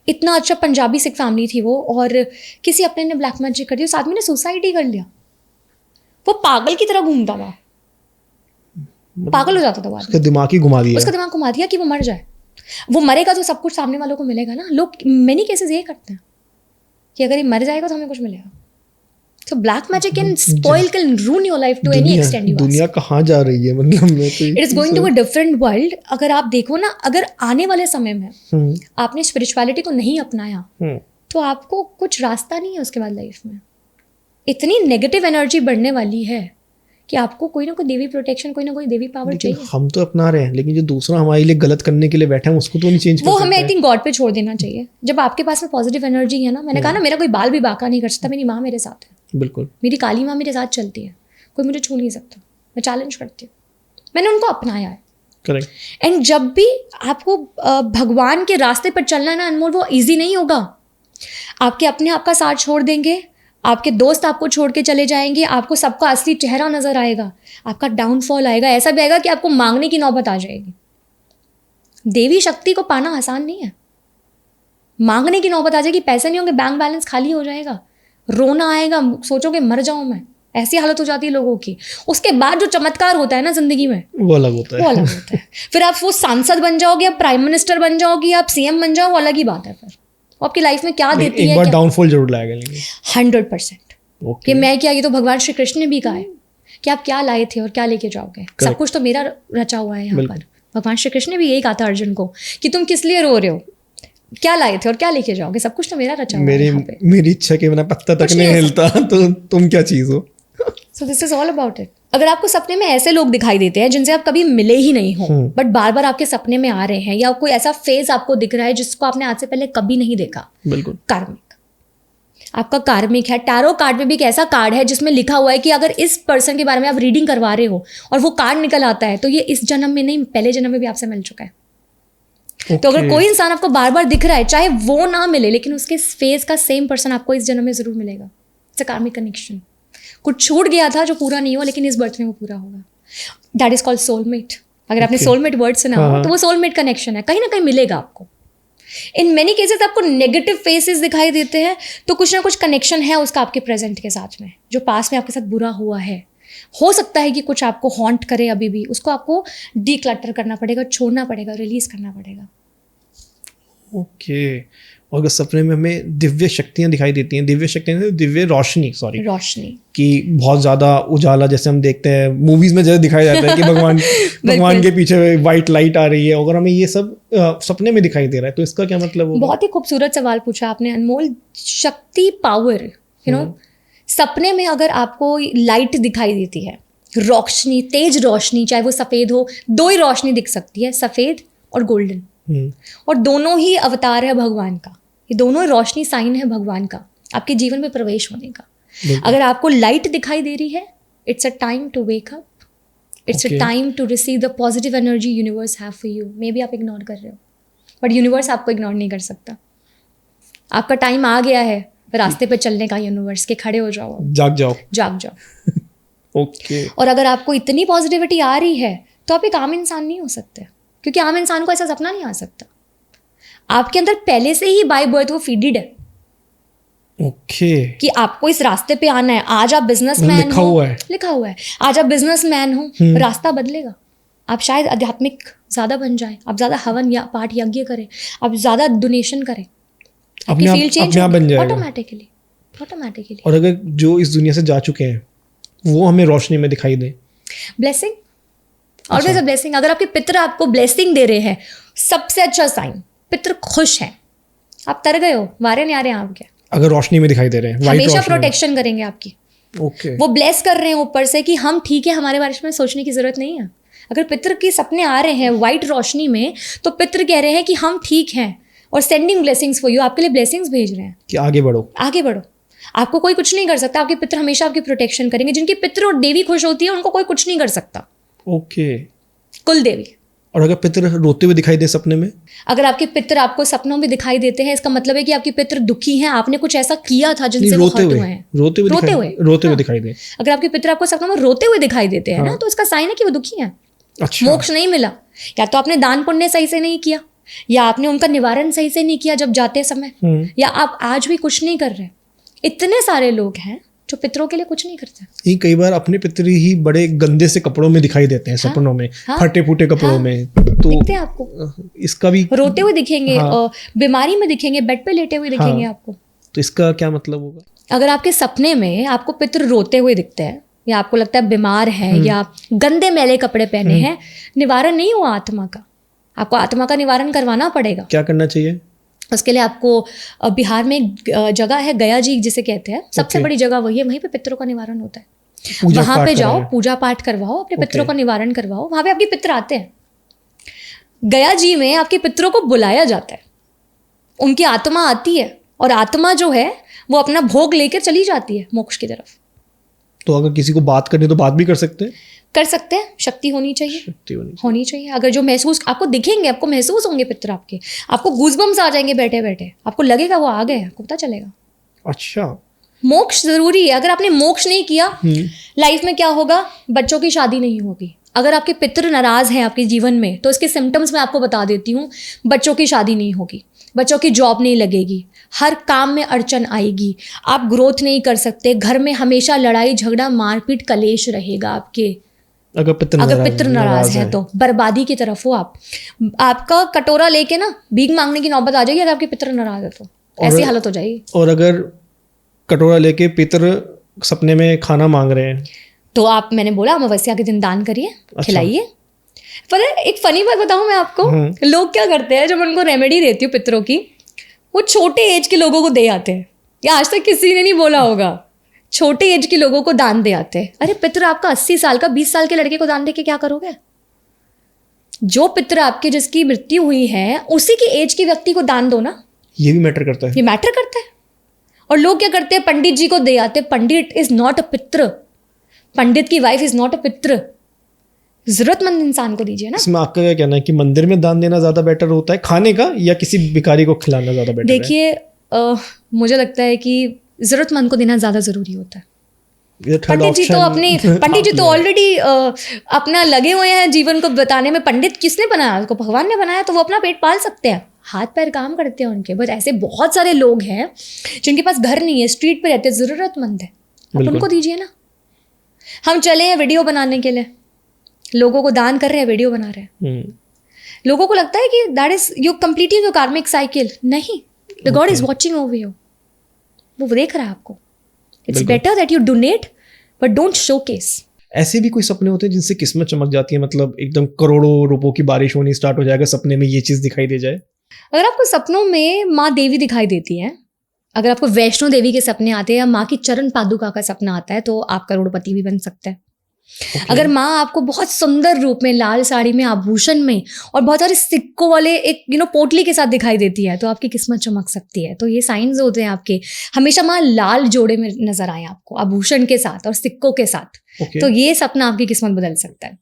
इतना अच्छा पंजाबी सिख फैमिली थी वो, और किसी अपने ने ब्लैक मैजिक कर दिया, उस आदमी ने सुसाइड ही कर लिया। वो पागल की तरह घूमता था, पागल हो जाता था। उसका दिमाग घुमा दिया कि वो मर जाए। वो मरेगा तो सब कुछ सामने वालों को मिलेगा ना। लोग मेनी केसेस ये करते हैं कि अगर ये मर जाएगा तो हमें कुछ मिलेगा। So black magic can spoil, can ruin your life to any extent you ask. दुनिया कहाँ जा रही है, मतलब मैं तो It is going to a different world. अगर आप देखो ना, अगर आने वाले समय में आपने स्पिरिचुअलिटी को नहीं अपनाया तो आपको कुछ रास्ता नहीं है उसके बाद लाइफ में. इतनी नेगेटिव एनर्जी बढ़ने वाली है कि आपको कोई ना कोई देवी प्रोटेक्शन, कोई ना कोई देवी पावर चाहिए. हम तो अपना रहे हैं, लेकिन जो दूसरा हमारे लिए गलत करने के लिए बैठा है उसको तो नहीं चेंज कर सकते. वो हमें आई थिंक गॉड पे छोड़ देना चाहिए. जब आपके पास में पॉजिटिव एनर्जी है ना, मैंने कहा ना, मेरा कोई बाल भी बांका नहीं कर सकता, मेरी माँ मेरे साथ है. बिल्कुल. मेरी काली माँ मेरे साथ चलती है, कोई मुझे छू नहीं सकता. मैं चैलेंज करती हूँ, मैंने उनको अपनाया है. करेक्ट. एंड जब भी आपको भगवान के रास्ते पर चलना है ना अनमोल, वो ईजी नहीं होगा. आपके अपने आप का साथ छोड़ देंगे, आपके दोस्त आपको छोड़ के चले जाएंगे, आपको सबका असली चेहरा नजर आएगा, आपका डाउनफॉल आएगा. ऐसा भी आएगा कि आपको मांगने की नौबत आ जाएगी. देवी शक्ति को पाना आसान नहीं है. मांगने की नौबत आ जाएगी, पैसे नहीं होंगे, बैंक बैलेंस खाली हो जाएगा, रोना आएगा, सोचोगे मर जाऊं मैं. ऐसी हालत हो जाती है लोगों की. उसके बाद जो चमत्कार होता है ना जिंदगी में, वो अलग होता है. वो अलग होता है. फिर आप वो सांसद बन जाओगे, आप प्राइम मिनिस्टर बन जाओगे, आप सीएम बन जाओ, वो अलग ही बात है. फिर वो आपकी लाइफ में क्या देती है, एक बार डाउनफॉल जरूर लाएगा. लेकिन 100% कि मैं क्या, ये तो भगवान श्री कृष्ण ने भी कहा है कि आप क्या लाए थे और क्या लेके जाओगे. सब कुछ तो मेरा रचा हुआ है यहाँ पर. भगवान श्री कृष्ण ने भी यही कहा था अर्जुन को कि तुम किस लिए रो रहे हो, क्या लाए थे और क्या लेके जाओगे, सब कुछ तो मेरा रचा हुआ है. मेरी इच्छा के बिना पत्ता तक नहीं हिलता, तो तुम क्या चीज हो. So this is all about it. अगर आपको सपने में ऐसे लोग दिखाई देते हैं जिनसे आप कभी मिले ही नहीं हो, बट बार बार आपके सपने में आ रहे हैं, या कोई ऐसा फेज आपको दिख रहा है जिसको आपने आज से पहले कभी नहीं देखा, बिल्कुल कार्मिक. आपका कार्मिक है. टैरो कार्ड में भी एक ऐसा कार्ड है जिसमें लिखा हुआ है कि अगर इस पर्सन के बारे में आप रीडिंग करवा रहे हो और वो कार्ड निकल आता है, तो ये इस जन्म में नहीं, पहले जन्म में भी आपसे मिल चुका है. तो अगर कोई इंसान आपको बार बार दिख रहा है, चाहे वो ना मिले, लेकिन उसके फेस का सेम पर्सन आपको इस जन्म में जरूर मिलेगा. It's a karmic connection. कुछ छूट गया था जो पूरा नहीं हुआ, लेकिन इस बर्थ में वो पूरा होगा. That is called soulmate. अगर आपने सोलमेट वर्ड सुना हो तो वो सोलमेट कनेक्शन है, कहीं ना कहीं मिलेगा आपको. इन मेनी केसेस आपको नेगेटिव फेसेस दिखाई देते हैं, तो कुछ ना कुछ कनेक्शन है उसका आपके प्रेजेंट के साथ में, जो पास में आपके साथ बुरा हुआ है. हो सकता है कि कुछ आपको हॉन्ट करे अभी भी, उसको आपको डीक्लटर करना पड़ेगा, छोड़ना पड़ेगा, रिलीज करना पड़ेगा. ओके. और अगर सपने में हमें दिव्य शक्तियां दिखाई देती हैं, दिव्य शक्तियां, दिव्य रोशनी, सॉरी रोशनी, कि बहुत ज़्यादा उजाला, जैसे हम देखते हैं मूवीज़ में जैसे दिखाया जाता है कि भगवान के पीछे वाइट लाइट आ रही है, अगर हमें ये सब सपने में दिखाई दे रहा है तो इसका क्या मतलब होगा? बहुत ही खूबसूरत सवाल पूछा आपने अनमोल. शक्ति, पावर, सपने में अगर आपको लाइट दिखाई देती है, रोशनी, तेज रोशनी, चाहे वो सफ़ेद हो, दो ही रोशनी दिख सकती है, सफ़ेद और गोल्डन, और दोनों ही अवतार है भगवान का. ये दोनों रोशनी साइन है भगवान का आपके जीवन में प्रवेश होने का. अगर आपको लाइट दिखाई दे रही है, it's a time to wake up, it's a time to receive the positive energy universe have for you. Maybe आप इग्नोर कर रहे हो, बट यूनिवर्स आपको इग्नोर नहीं कर सकता. आपका टाइम आ गया है रास्ते पे चलने का, यूनिवर्स के. खड़े हो जाओ, जाग जाओ, जाग जाओ. ओके. और अगर आपको इतनी पॉजिटिविटी आ रही है तो आप एक आम इंसान नहीं हो सकते, क्योंकि आम इंसान को ऐसा सपना नहीं आ सकता. आपके अंदर पहले से ही बाय बर्थ वो फीडेड है. ओके. कि आपको इस रास्ते पे आना है. आज आप बिजनेसमैन हो, लिखा हुआ है. आज आप बिजनेसमैन हो, रास्ता बदलेगा. आप शायद आध्यात्मिक ज्यादा बन जाए, आप ज्यादा हवन या पाठ यज्ञ करें, आप ज्यादा डोनेशन करें, आपकी फील्ड चेंज बन जाएगा ऑटोमेटिकली. और अगर जो इस दुनिया से जा चुके हैं वो हमें रोशनी में दिखाई दे, ब्लेसिंग, ऑलवेज अ ब्लेसिंग. अगर आपके पितर आपको ब्लेसिंग दे रहे हैं, सबसे अच्छा साइन, पितर खुश है. आप तर गए हो, वारे नहीं आ रहे हैं आपके. अगर रोशनी में दिखाई दे रहे हैं, हमेशा प्रोटेक्शन करेंगे आपकी. ओके. वो ब्लेस कर रहे हैं ऊपर से कि हम ठीक है, हमारे बारे में सोचने की जरूरत नहीं है. अगर पितर के सपने आ रहे हैं व्हाइट रोशनी में, तो पितर कह रहे हैं कि हम ठीक हैं और सेंडिंग ब्लेसिंग्स फॉर यू. आपके लिए ब्लेसिंग्स भेज रहे हैं कि आगे बढ़ो, आगे बढ़ो. आपको कोई कुछ नहीं कर सकता. आपके पितर हमेशा आपकी प्रोटेक्शन करेंगे. जिनके पितर और देवी खुश होती है, उनको कोई कुछ नहीं कर सकता. ओके. कुल देवी. और अगर पितर रोते हुए दिखाई दे सपने में, अगर आपके पितर आपको सपनों में दिखाई देते हैं, इसका मतलब है कि आपके पितर दुखी हैं. आपने कुछ ऐसा किया था जिनसे वो हर्ट हुए हैं. रोते हुए दिखाई दे. अगर आपके पितर आपको सपनों में रोते हुए दिखाई देते हैं ना, तो इसका साइन है कि वो दुखी हैं. अच्छा. मोक्ष नहीं मिला, या तो आपने दान पुण्य सही से नहीं किया, या आपने उनका निवारण सही से नहीं किया जब जाते समय, या आप आज भी कुछ नहीं कर रहे. इतने सारे लोग हैं जो पितरों के लिए कुछ नहीं करते. ये कई बार अपने पितर ही बड़े गंदे से कपड़ों में दिखाई देते हैं, सपनों में, फटे फूटे कपड़ों में. तो दिखते हैं आपको, इसका भी रोते हुए दिखेंगे, बीमारी में दिखेंगे, बेड पे लेटे हुए दिखेंगे आपको. तो इसका क्या मतलब होगा? अगर आपके सपने में आपको पितृ रोते हुए दिखते हैं या आपको लगता है बीमार है या गंदे मैले कपड़े पहने हैं, निवारण नहीं हुआ आत्मा का, आपको आत्मा का निवारण करवाना पड़ेगा। क्या करना चाहिए उसके लिए? आपको बिहार में एक जगह है गया जी जिसे कहते हैं, सबसे बड़ी जगह वही है, वहीं पे पितरों का निवारण होता है। वहां पे जाओ, पूजा पाठ करवाओ, अपने पितरों का निवारण करवाओ, वहां पे आपके पितर आते हैं। गया जी में आपके पितरों को बुलाया जाता है, उनकी आत्मा आती है और आत्मा जो है वो अपना भोग लेकर चली जाती है मोक्ष की तरफ। तो अगर किसी को बात करनी तो बात भी कर सकते हैं? कर सकते हैं, शक्ति होनी चाहिए, होनी चाहिए। अगर जो महसूस आपको दिखेंगे, आपको महसूस होंगे पितर आपके, आपको गूज़बम्स आ जाएंगे बैठे बैठे, आपको लगेगा वो आ गए, आपको पता चलेगा। अच्छा, मोक्ष जरूरी है। अगर आपने मोक्ष नहीं किया, लाइफ में क्या होगा? बच्चों की शादी नहीं होगी। अगर आपके पितर नाराज हैं आपके जीवन में, तो इसके सिम्टम्स मैं आपको बता देती हूँ। बच्चों की शादी नहीं होगी, बच्चों की जॉब नहीं लगेगी, हर काम में अड़चन आएगी, आप ग्रोथ नहीं कर सकते, घर में हमेशा लड़ाई झगड़ा मारपीट कलेश रहेगा आपके। अगर पितर नाराज है तो बर्बादी की तरफ हो आप। आपका कटोरा लेके ना भीख मांगने की नौबत आ जाएगी अगर आपके पितर नाराज है तो, ऐसी हालत हो जाएगी। और अगर कटोरा लेके पितर सपने में खाना मांग रहे हैं तो आप, मैंने बोला अमावस्या के दिन दान करिए, खिलाइए। पर एक फनी बात बताऊं मैं आपको, लोग क्या करते हैं, जब उनको रेमेडी देती हूँ पितरों की, वो छोटे एज के लोगों को दे आते हैं, या आज तक किसी ने नहीं बोला होगा, छोटे एज के लोगों को दान दे आते हैं। अरे पितर आपका 80 साल का 20 साल के लड़के को दान दे के क्या करोगे? जो पितर आपके जिसकी मृत्यु हुई है उसी की एज के व्यक्ति को दान दो ना। ये भी मैटर करता है, ये मैटर करता है। और लोग क्या करते हैं, पंडित जी को दे आते। पंडित इज नॉट अ पित्र, पंडित की वाइफ इज नॉट अ पित्र। जरूरतमंद इंसान को दीजिए ना। इसमें आपका क्या कहना है कि मंदिर में दान देना ज्यादा बेटर होता है खाने का, या किसी भिखारी को खिलाना ज्यादा बेटर है? देखिए मुझे लगता है कि जरूरतमंद को देना ज्यादा जरूरी होता है। पंडित जी तो ऑलरेडी अपना लगे हुए हैं जीवन को बताने में। पंडित किसने बनाया? उसको भगवान ने बनाया, तो वो अपना पेट पाल सकते हैं, हाथ पैर काम करते हैं उनके। बट ऐसे बहुत सारे लोग हैं जिनके पास घर नहीं है, स्ट्रीट पे रहते हैं, जरूरतमंद है, आप उनको दीजिए ना। हम चले हैं वीडियो बनाने के लिए, लोगों को दान कर रहे हैं, वीडियो बना रहे हैं। लोगों को लगता है कि that is you completing your कार्मिक साइकिल। नहीं, the God is watching over you, वो देख रहा है आपको। It's better that you donate but don't showcase. ऐसे भी कोई सपने होते हैं जिनसे किस्मत चमक जाती है, मतलब एकदम करोड़ों रुपयों की बारिश होनी स्टार्ट हो जाएगा सपने में, ये चीज दिखाई दे जाए? अगर आपको सपनों में माँ देवी दिखाई देती है, अगर आपको वैष्णो देवी के सपने आते हैं या माँ की चरण पादुका का सपना आता है, तो आप करोड़पति भी बन सकते हैं। अगर माँ आपको बहुत सुंदर रूप में, लाल साड़ी में, आभूषण में और बहुत सारे सिक्कों वाले एक पोटली के साथ दिखाई देती है, तो आपकी किस्मत चमक सकती है। तो ये साइंस होते हैं आपके। हमेशा माँ लाल जोड़े में नजर आए आपको, आभूषण के साथ और सिक्कों के साथ, तो ये सपना आपकी किस्मत बदल सकता है।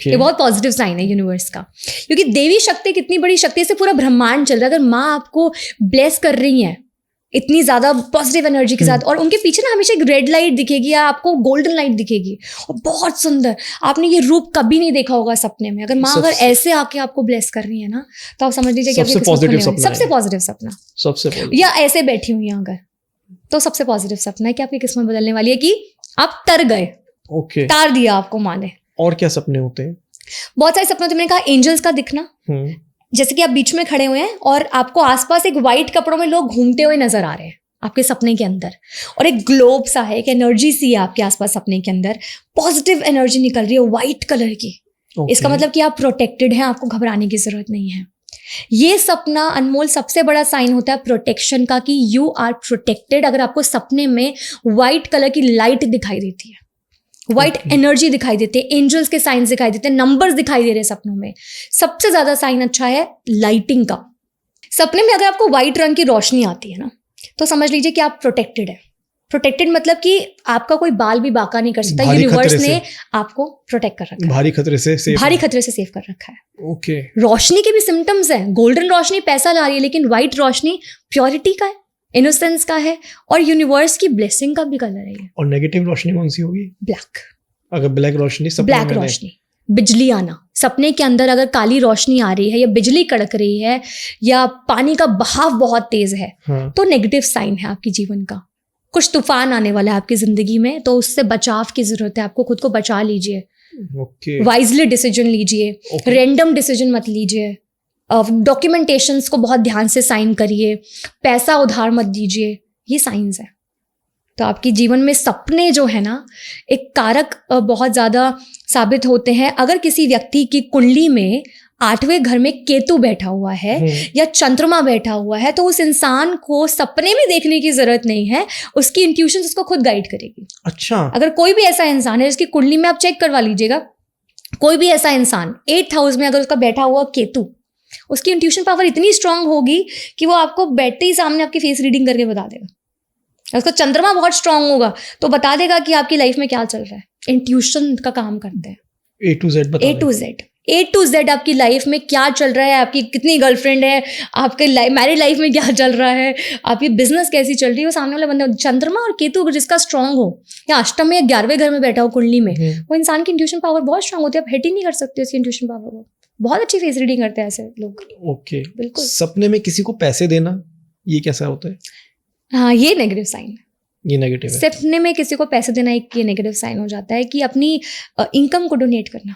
ये बहुत पॉजिटिव साइन है यूनिवर्स का, क्योंकि देवी शक्ति कितनी बड़ी शक्ति से पूरा ब्रह्मांड चल रहा है। अगर माँ आपको ब्लेस कर रही है इतनी ज्यादा पॉजिटिव एनर्जी के साथ, और उनके पीछे ना हमेशा एक रेड लाइट दिखेगी या आपको गोल्डन लाइट दिखेगी और बहुत सुंदर, आपने ये रूप कभी नहीं देखा होगा सपने में। अगर माँ अगर ऐसे आके आपको ब्लेस कर रही है ना, तो आप समझ लीजिए कि सबसे पॉजिटिव सपना, या ऐसे बैठी हुई है अगर, तो सबसे पॉजिटिव सपना है कि आपकी किस्मत बदलने वाली है, कि आप तर गए, तार दिया आपको माँ ने। और क्या सपने होते हैं? बहुत सारे सपने होते हैं। मैंने कहा एंजल्स का दिखना, जैसे कि आप बीच में खड़े हुए हैं और आपको आसपास एक वाइट कपड़ों में लोग घूमते हुए नजर आ रहे हैं आपके सपने के अंदर, और एक ग्लोब सा है, एक एनर्जी सी है आपके आसपास सपने के अंदर, पॉजिटिव एनर्जी निकल रही है व्हाइट कलर की। इसका मतलब कि आप प्रोटेक्टेड हैं, आपको घबराने की जरूरत नहीं है। ये सपना अनमोल सबसे बड़ा साइन होता है प्रोटेक्शन का, कि यू आर प्रोटेक्टेड। अगर आपको सपने में व्हाइट कलर की लाइट दिखाई देती है, व्हाइट एनर्जी दिखाई देते हैं, एंजल्स के साइंस दिखाई देते हैं, नंबर्स दिखाई दे रहे हैं सपनों में, सबसे ज्यादा साइन अच्छा है लाइटिंग का। सपने में अगर आपको व्हाइट रंग की रोशनी आती है ना, तो समझ लीजिए कि आप प्रोटेक्टेड है। प्रोटेक्टेड मतलब कि आपका कोई बाल भी बाका नहीं कर सकता, यूनिवर्स ने आपको प्रोटेक्ट कर रखा है, भारी खतरे से सेफ कर रखा है। ओके। रोशनी के भी सिम्टम्स हैं। गोल्डन रोशनी पैसा ला रही है, लेकिन व्हाइट रोशनी प्योरिटी का है, इनोसेंस का है, और यूनिवर्स की ब्लेसिंग का भी कलर है। और नेगेटिव रोशनी कौन सी होगी? ब्लैक। अगर ब्लैक रोशनी, ब्लैक रोशनी, बिजली आना, सपने के अंदर अगर काली रोशनी आ रही है या बिजली कड़क रही है या पानी का बहाव बहुत तेज है, तो नेगेटिव साइन है आपके जीवन का। कुछ तूफान आने वाला है आपकी जिंदगी में, तो उससे बचाव की जरूरत है, आपको खुद को बचा लीजिए। वाइजली डिसीजन लीजिए, रैंडम डिसीजन मत लीजिए, डॉक्यूमेंटेशंस को बहुत ध्यान से साइन करिए, पैसा उधार मत दीजिए। ये साइंस है। तो आपकी जीवन में सपने जो है ना एक कारक बहुत ज़्यादा साबित होते हैं। अगर किसी व्यक्ति की कुंडली में 8वें घर में केतु बैठा हुआ है या चंद्रमा बैठा हुआ है, तो उस इंसान को सपने में देखने की जरूरत नहीं है, उसकी इंट्यूशन उसको खुद गाइड करेगी। अच्छा, अगर कोई भी ऐसा इंसान है जिसकी कुंडली में, आप चेक करवा लीजिएगा, कोई भी ऐसा इंसान 8th हाउस में अगर उसका बैठा हुआ केतु, उसकी इंट्यूशन पावर इतनी स्ट्रांग होगी कि वो आपको बैठते ही सामने आपकी फेस रीडिंग करके बता देगा। उसका चंद्रमा बहुत स्ट्रांग होगा तो बता देगा कि आपकी लाइफ में क्या चल रहा है। इंट्यूशन का काम करते हैं। A to Z A to Z आपकी लाइफ में क्या चल रहा है, आपकी कितनी गर्लफ्रेंड है, आपके मैरिड लाइफ में क्या चल रहा है, आपकी बिजनेस कैसी चल रही है, वो सामने वाला बंदा। चंद्रमा और केतु अगर जिसका स्ट्रांग हो या अष्टम में या 11वें घर में बैठा हो कुंडली में, वो इंसान की इंट्यूशन पावर बहुत स्ट्रांग होती है। आप हिट ही नहीं कर सकते उसकी इंट्यूशन पावर को। बहुत अच्छी फेस रीडिंग करते हैं ऐसे लोग। ओके, बिल्कुल। सपने में किसी को पैसे देना, ये कैसा होता है? हाँ, ये नेगेटिव साइन है। ये नेगेटिव है। सपने में किसी को पैसे देना एक ये नेगेटिव साइन हो जाता है कि अपनी इनकम को डोनेट करना।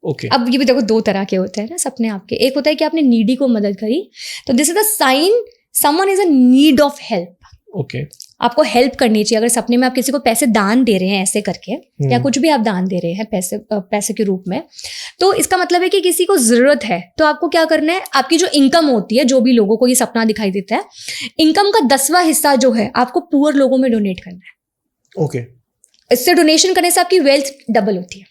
ओके, अब ये भी देखो 2 तरह के होते हैं ना सपने आपके। एक होता है कि आपने नीडी को मदद करी, तो this is the sign someone is a need of help. Okay, आपको हेल्प करनी चाहिए। अगर सपने में आप किसी को पैसे दान दे रहे हैं ऐसे करके, या कुछ भी आप दान दे रहे हैं पैसे के रूप में, तो इसका मतलब है कि किसी को जरूरत है। तो आपको क्या करना है, आपकी जो इनकम होती है, जो भी लोगों को ये सपना दिखाई देता है, इनकम का 10वां हिस्सा जो है आपको पुअर लोगों में डोनेट करना है। ओके, इससे डोनेशन करने से आपकी वेल्थ डबल होती है।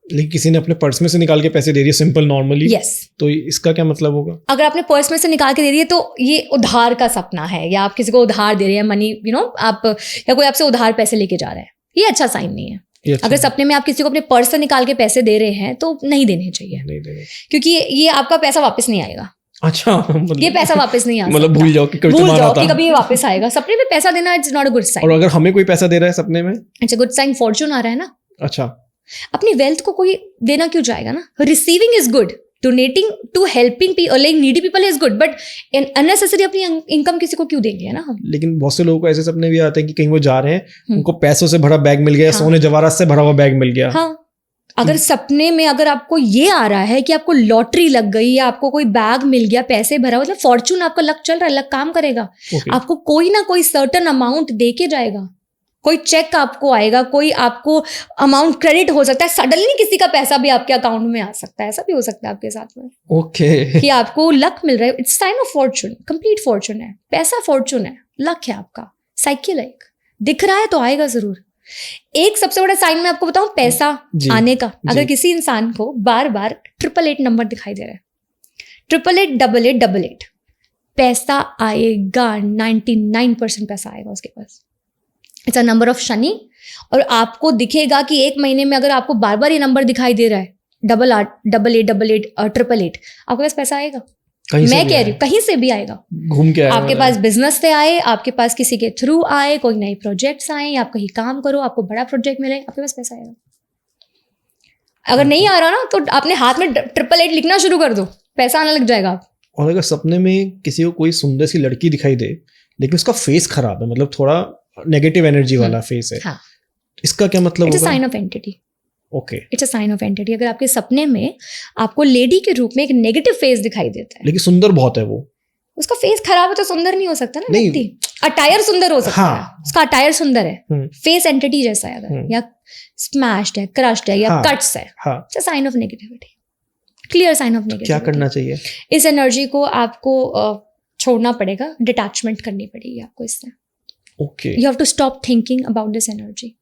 लेकिन किसी ने अपने पर्स में से निकाल के पैसे दे दिए सिंपल नॉर्मली, यस, तो इसका क्या मतलब होगा? अगर आपने पर्स में से निकाल के दे दिए तो ये उधार का सपना है, या आप किसी को उधार दे रहे हैं मनी, आप, या कोई आपसे उधार पैसे लेके जा रहा है, ये अच्छा साइन नहीं है। अच्छा, अगर सपने में आप किसी को अपने पर्स से निकाल के पैसे दे रहे हैं तो नहीं देने चाहिए, नहीं देने, क्योंकि ये आपका पैसा वापस नहीं आएगा। अच्छा, ये पैसा वापस नहीं आ सकता। मतलब भूल जाओ कि कभी ये वापस आएगा। सपने में पैसा देना it's not a good sign. और अगर हमें कोई पैसा दे रहा है सपने में, it's a good sign. Fortune आ रहा है ना। अच्छा, अपनी वेल्थ को कोई देना क्यों जाएगा ना। Receiving is good, donating to helping people like needy people is good, but unnecessary अपनी इनकम किसी को क्यों देंगे ना हम। लेकिन बहुत से लोगों को ऐसे सपने भी आते हैं कि कहीं वो जा रहे हैं, उनको पैसों से भरा बैग मिल गया, हाँ, सोने जवाहरात से भरा हुआ बैग मिल गया। हाँ, अगर सपने में अगर आपको ये आ रहा है कि आपको लॉटरी लग गई या आपको कोई बैग मिल गया, पैसे भरा, मतलब फॉर्चून आपका लक चल रहा है, लक काम करेगा। आपको कोई ना कोई सर्टन अमाउंट दे के जाएगा, कोई चेक आपको आएगा, कोई आपको अमाउंट क्रेडिट हो सकता है, सडनली किसी का पैसा भी आपके अकाउंट में आ सकता है। ऐसा भी हो सकता है आपके साथ में। ओके, कि आपको लक मिल रहा है। It's sign of fortune, complete fortune है। पैसा फॉर्चून है, लक है आपका, साइकिल है। दिख रहा है तो आएगा जरूर। एक सबसे बड़ा साइन मैं आपको बताऊं पैसा आने का। अगर किसी इंसान को बार बार 888 नंबर दिखाई दे रहा है, 8888888, पैसा आएगा, 99% पैसा आएगा उसके पास। It's a number of Shani. और आपको दिखेगा कि 1 महीने में अगर आपको बार बार ये नंबर दिखाई दे रहा है, 888888, 888, आपके पास पैसा आएगा। मैं कह रही हूँ कहीं से भी आएगा, घूम के आएगा। आपके पास बिजनेस से आए, आपके पास किसी के थ्रू आए, कोई नए प्रोजेक्ट्स आए, आप कहीं काम करो, आपको बड़ा प्रोजेक्ट मिले, आपके पास पैसा आएगा। अगर नहीं आ रहा ना तो आपने हाथ में 888 लिखना शुरू कर दो, पैसा आने लग जाएगा। और अगर सपने में किसी को कोई सुंदर सी लड़की दिखाई दे लेकिन उसका फेस खराब है, मतलब थोड़ा नेगेटिव एनर्जी वाला फेस है, हाँ, इसका क्या मतलब होगा? It's a sign of entity. Okay, it's a sign of entity. अगर आपके सपने में आपको लेडी के रूप में एक नेगेटिव फेस दिखाई देता है, लेकिन सुंदर बहुत है वो, उसका फेस खराब है तो सुंदर नहीं हो सकता ना व्यक्ति। अटायर सुंदर हो सकता है, उसका अटायर सुंदर है, फेस एंटिटी जैसा है अगर, या स्मैश्ड है, क्रश्ड है, या कट्स है, it's a sign of negativity, clear sign of negativity. क्या करना चाहिए? इस एनर्जी को आपको छोड़ना पड़ेगा, डिटैचमेंट करनी पड़ेगी आपको इससे। Okay, you have to stop thinking about this energy.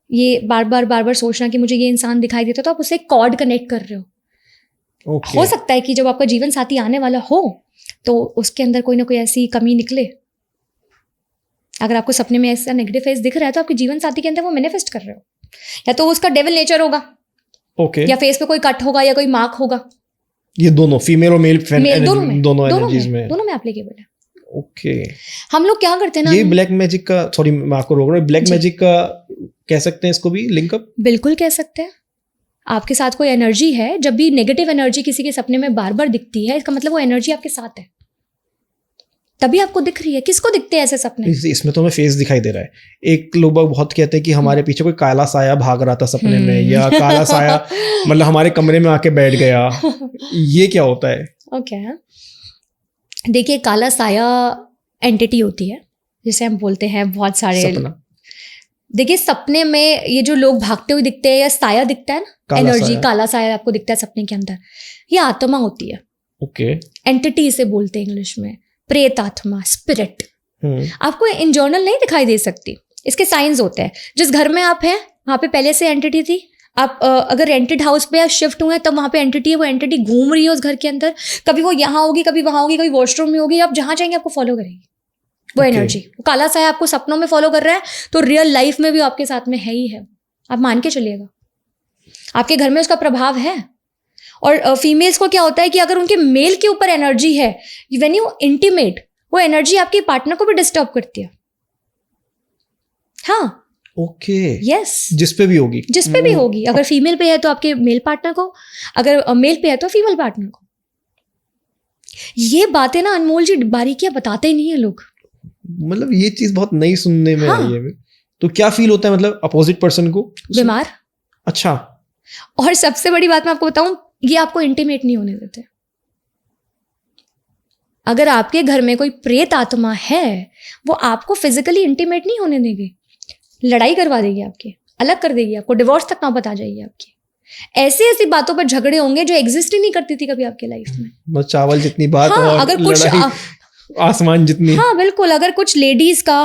ये बार बार सोचना कि मुझे ये इंसान दिखाई देता, तो आप उससे कॉर्ड कनेक्ट कर रहे हो। Okay. हो सकता है कि जब आपका जीवन साथी आने वाला हो तो उसके अंदर कोई ना कोई ऐसी कमी निकले। अगर आपको सपने में ऐसा नेगेटिव फेस दिख रहा है तो आपके जीवन साथी के अंदर वो मैनिफेस्ट कर रहे हो, या तो उसका डेविल नेचर होगा, या फेस पे कोई कट होगा, या कोई मार्क होगा। ये दोनों फीमेल और मेल दोनों एनर्जीज में एप्लीकेबल है। ओके, हम लोग क्या करते हैं ना, ये ब्लैक मैजिक का, सॉरी मैं आपको रोक रहा हूँ, ब्लैक मैजिक का कह सकते हैं इसको भी लिंकअप? बिल्कुल कह सकते हैं। आपके साथ कोई एनर्जी है, जब भी नेगेटिव एनर्जी किसी के सपने में बार बार दिखती है, इसका मतलब वो एनर्जी आपके साथ है, तभी आपको दिख रही है। किसको दिखते हैं ऐसे सपने? इसमें तो हमें फेस दिखाई दे रहा है। एक लोग बहुत कहते हैं कि हमारे पीछे कोई काला साया भाग रहा था सपने में, या काला साया मतलब हमारे कमरे में आके बैठ गया, ये क्या होता है? ओके, देखिए काला साया एंटिटी होती है, जैसे हम बोलते हैं बहुत सारे सपना, देखिए सपने में ये जो लोग भागते हुए दिखते हैं या साया दिखता है ना, एनर्जी, काला साया आपको दिखता है सपने के अंदर, ये आत्मा होती है। ओके, एंटिटी इसे बोलते हैं इंग्लिश में, प्रेत आत्मा, स्पिरिट। आपको इन जर्नल नहीं दिखाई दे सकती, इसके साइंस होते हैं। जिस घर में आप हैं वहाँ पे पहले से एंटिटी थी, आप अगर रेंटेड हाउस पे आप शिफ्ट हुए हैं तब वहाँ पे एंटिटी है, वो एंटिटी घूम रही है उस घर के अंदर, कभी वो यहाँ होगी, कभी वहाँ होगी, कभी वॉशरूम में होगी, आप जहाँ जाएंगे आपको फॉलो करेगी वो एनर्जी। काला साया आपको सपनों में फॉलो कर रहा है तो रियल लाइफ में भी आपके साथ में है ही है, आप मान के चलिएगा, आपके घर में उसका प्रभाव है। और फीमेल्स को क्या होता है कि अगर उनके मेल के ऊपर एनर्जी है, व्हेन यू इंटीमेट, वो एनर्जी आपके पार्टनर को भी डिस्टर्ब करती है। हाँ, ओके, यस, जिस पे भी होगी, अगर फीमेल पे है तो आपके मेल पार्टनर को, अगर मेल पे है तो फीमेल पार्टनर को। ये बातें ना अनमोल जी बारीकियां बताते ही नहीं है लोग, मतलब ये चीज बहुत नई सुनने में आई है। तो क्या फील होता है मतलब अपोजिट पर्सन को? बीमार। अच्छा, और सबसे बड़ी बात मैं आपको बताऊं, ये आपको इंटीमेट नहीं होने देते। अगर आपके घर में कोई प्रेत आत्मा है, वो आपको फिजिकली इंटीमेट नहीं होने देगी, लड़ाई करवा देगी आपकी, अलग कर देगी आपको, डिवोर्स तक ना बता जाएगी आपकी। ऐसी बातों पर झगड़े होंगे जो एग्जिस्ट ही नहीं करती थी कभी आपके लाइफ में। चावल जितनी बात, हाँ, और अगर कुछ आसमान जितनी। हाँ बिल्कुल, अगर कुछ लेडीज का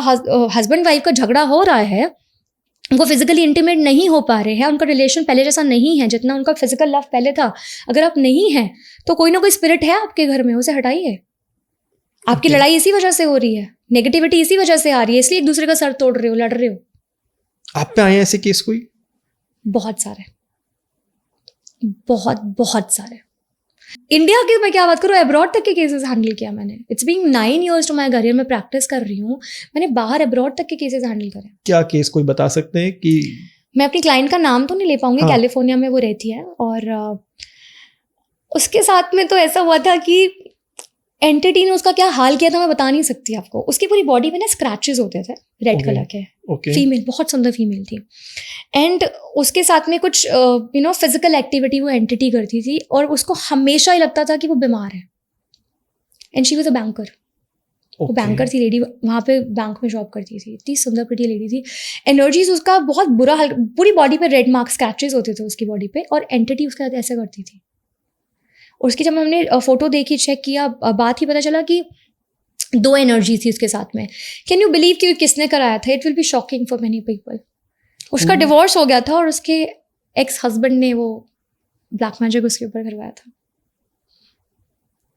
हस्बैंड वाइफ का झगड़ा हो रहा है, उनको फिजिकली इंटीमेट नहीं हो पा रहे हैं, उनका रिलेशन पहले जैसा नहीं है जितना उनका फिजिकल लव पहले था, अगर आप नहीं हैं तो कोई ना कोई स्पिरिट है आपके घर में, उसे हटाइए। आपकी लड़ाई इसी वजह से हो रही है, नेगेटिविटी इसी वजह से आ रही है, इसलिए एक दूसरे का सर तोड़ रहे हो, लड़ रहे हो। आप पे आए ऐसे केस कोई? बहुत सारे, बहुत सारे। इंडिया के मैं क्या बात करूँ, अब्रॉड तक के केसेस हैंडल किया मैंने। It's being 9 years to my career, मैं प्रैक्टिस कर रही हूँ, मैंने बाहर अब्रॉड तक के केसेस हैंडल करे। क्या केस कोई बता सकते हैं कि? मैं अपनी क्लाइंट का नाम तो नहीं ले पाऊंगी, कैलिफोर्निया में वो रहती है, और उसके साथ में तो ऐसा हुआ था कि एंटिटी ने उसका क्या हाल किया था मैं बता नहीं सकती आपको। उसकी पूरी बॉडी में ना स्क्रैचेस होते थे रेड कलर के। फीमेल, बहुत सुंदर फीमेल थी, एंड उसके साथ में कुछ फिजिकल एक्टिविटी वो एंटिटी करती थी, और उसको हमेशा ही लगता था कि वो बीमार है। And she was a banker, वो बैंकर थी लेडी, वहाँ पे बैंक में जॉब करती थी, इतनी सुंदर प्रिटी लेडी थी। एनर्जीज उसका बहुत बुरा हाल, पूरी बॉडी पे रेड मार्क स्क्रैचेस होते थे उसकी बॉडी पे, और एंटिटी उसके साथ ऐसा करती थी। और उसकी जब हमने फोटो देखी, चेक किया, बात ही पता चला कि 2 एनर्जी थी उसके साथ में। कैन यू बिलीव कि किसने कराया था? It will be shocking for many people. उसका डिवोर्स हो गया था और उसके एक्स हस्बैंड ने वो ब्लैक मैजिक उसके ऊपर करवाया था,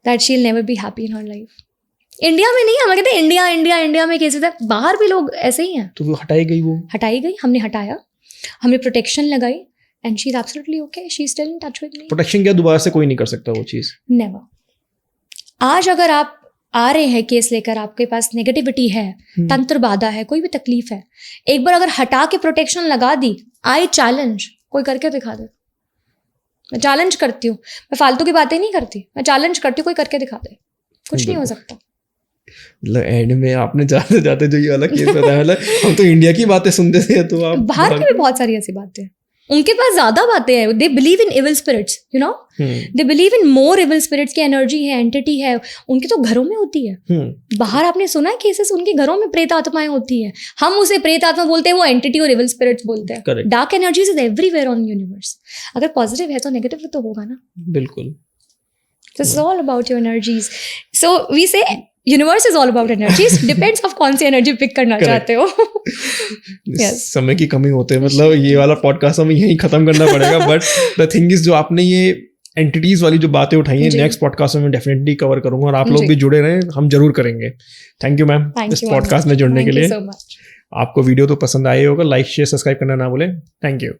that she will never be happy in her life. India में नहीं, हम कहते हैं इंडिया में केसेस है, बाहर भी लोग ऐसे ही हैं। तो वो हटाई गई, हमने हटाया, हमने प्रोटेक्शन लगाई, and she's absolutely okay, she's still in touch with me. Protection क्या दोबारा से कोई नहीं कर सकता वो चीज? Never. आज अगर आप आ रहे हैं केस लेकर, आपके पास नेगेटिविटी है, तंत्र बाधा है, कोई भी तकलीफ है, एक बार अगर हटा के प्रोटेक्शन लगा दी, आई चैलेंज, कोई करके दिखा दे। मैं चैलेंज करती हूँ, मैं फालतू की बातें नहीं करती, मैं चैलेंज करती हूँ, कोई करके दिखा दे, कुछ नहीं हो सकता। मतलब एंड में आपने जाते जाते जो ये वाला केस बताया, मतलब हम तो इंडिया की बातें सुनते थे, तो आप बाहर की भी बहुत सारी ऐसी बातें हैं, उनके पास ज्यादा बातें हैं। They believe in evil spirits, you know, they believe in more evil spirits की एनर्जी है, एंटिटी है, उनके तो घरों में होती है। बाहर आपने सुना है केसेस, उनके घरों में प्रेत आत्माएं होती हैं, हम उसे प्रेत आत्मा बोलते हैं, वो एंटिटी और इविल स्पिरिट्स बोलते हैं। Dark energies is everywhere on universe. अगर पॉजिटिव है तो नेगेटिव तो होगा ना। बिल्कुल, it's all about your energies. So we say universe is all about energies, depends of कौन सी एनर्जी पिक करना चाहते हो। समय की कमी होती है, मतलब ये वाला पॉडकास्ट हमें यहीं खत्म करना पड़ेगा। बट द थिंग इज, जो आपने ये एंटिटीज वाली जो बातें उठाई हैं, नेक्स्ट पॉडकास्ट में मैं डेफिनेटली कवर करूंगा, और आप लोग भी जुड़े रहें, हम जरूर करेंगे। थैंक यू मैम इस पॉडकास्ट में जुड़ने के लिए। आपको वीडियो तो पसंद आए होगा, लाइक शेयर सब्सक्राइब करना ना भूलें। Thank you.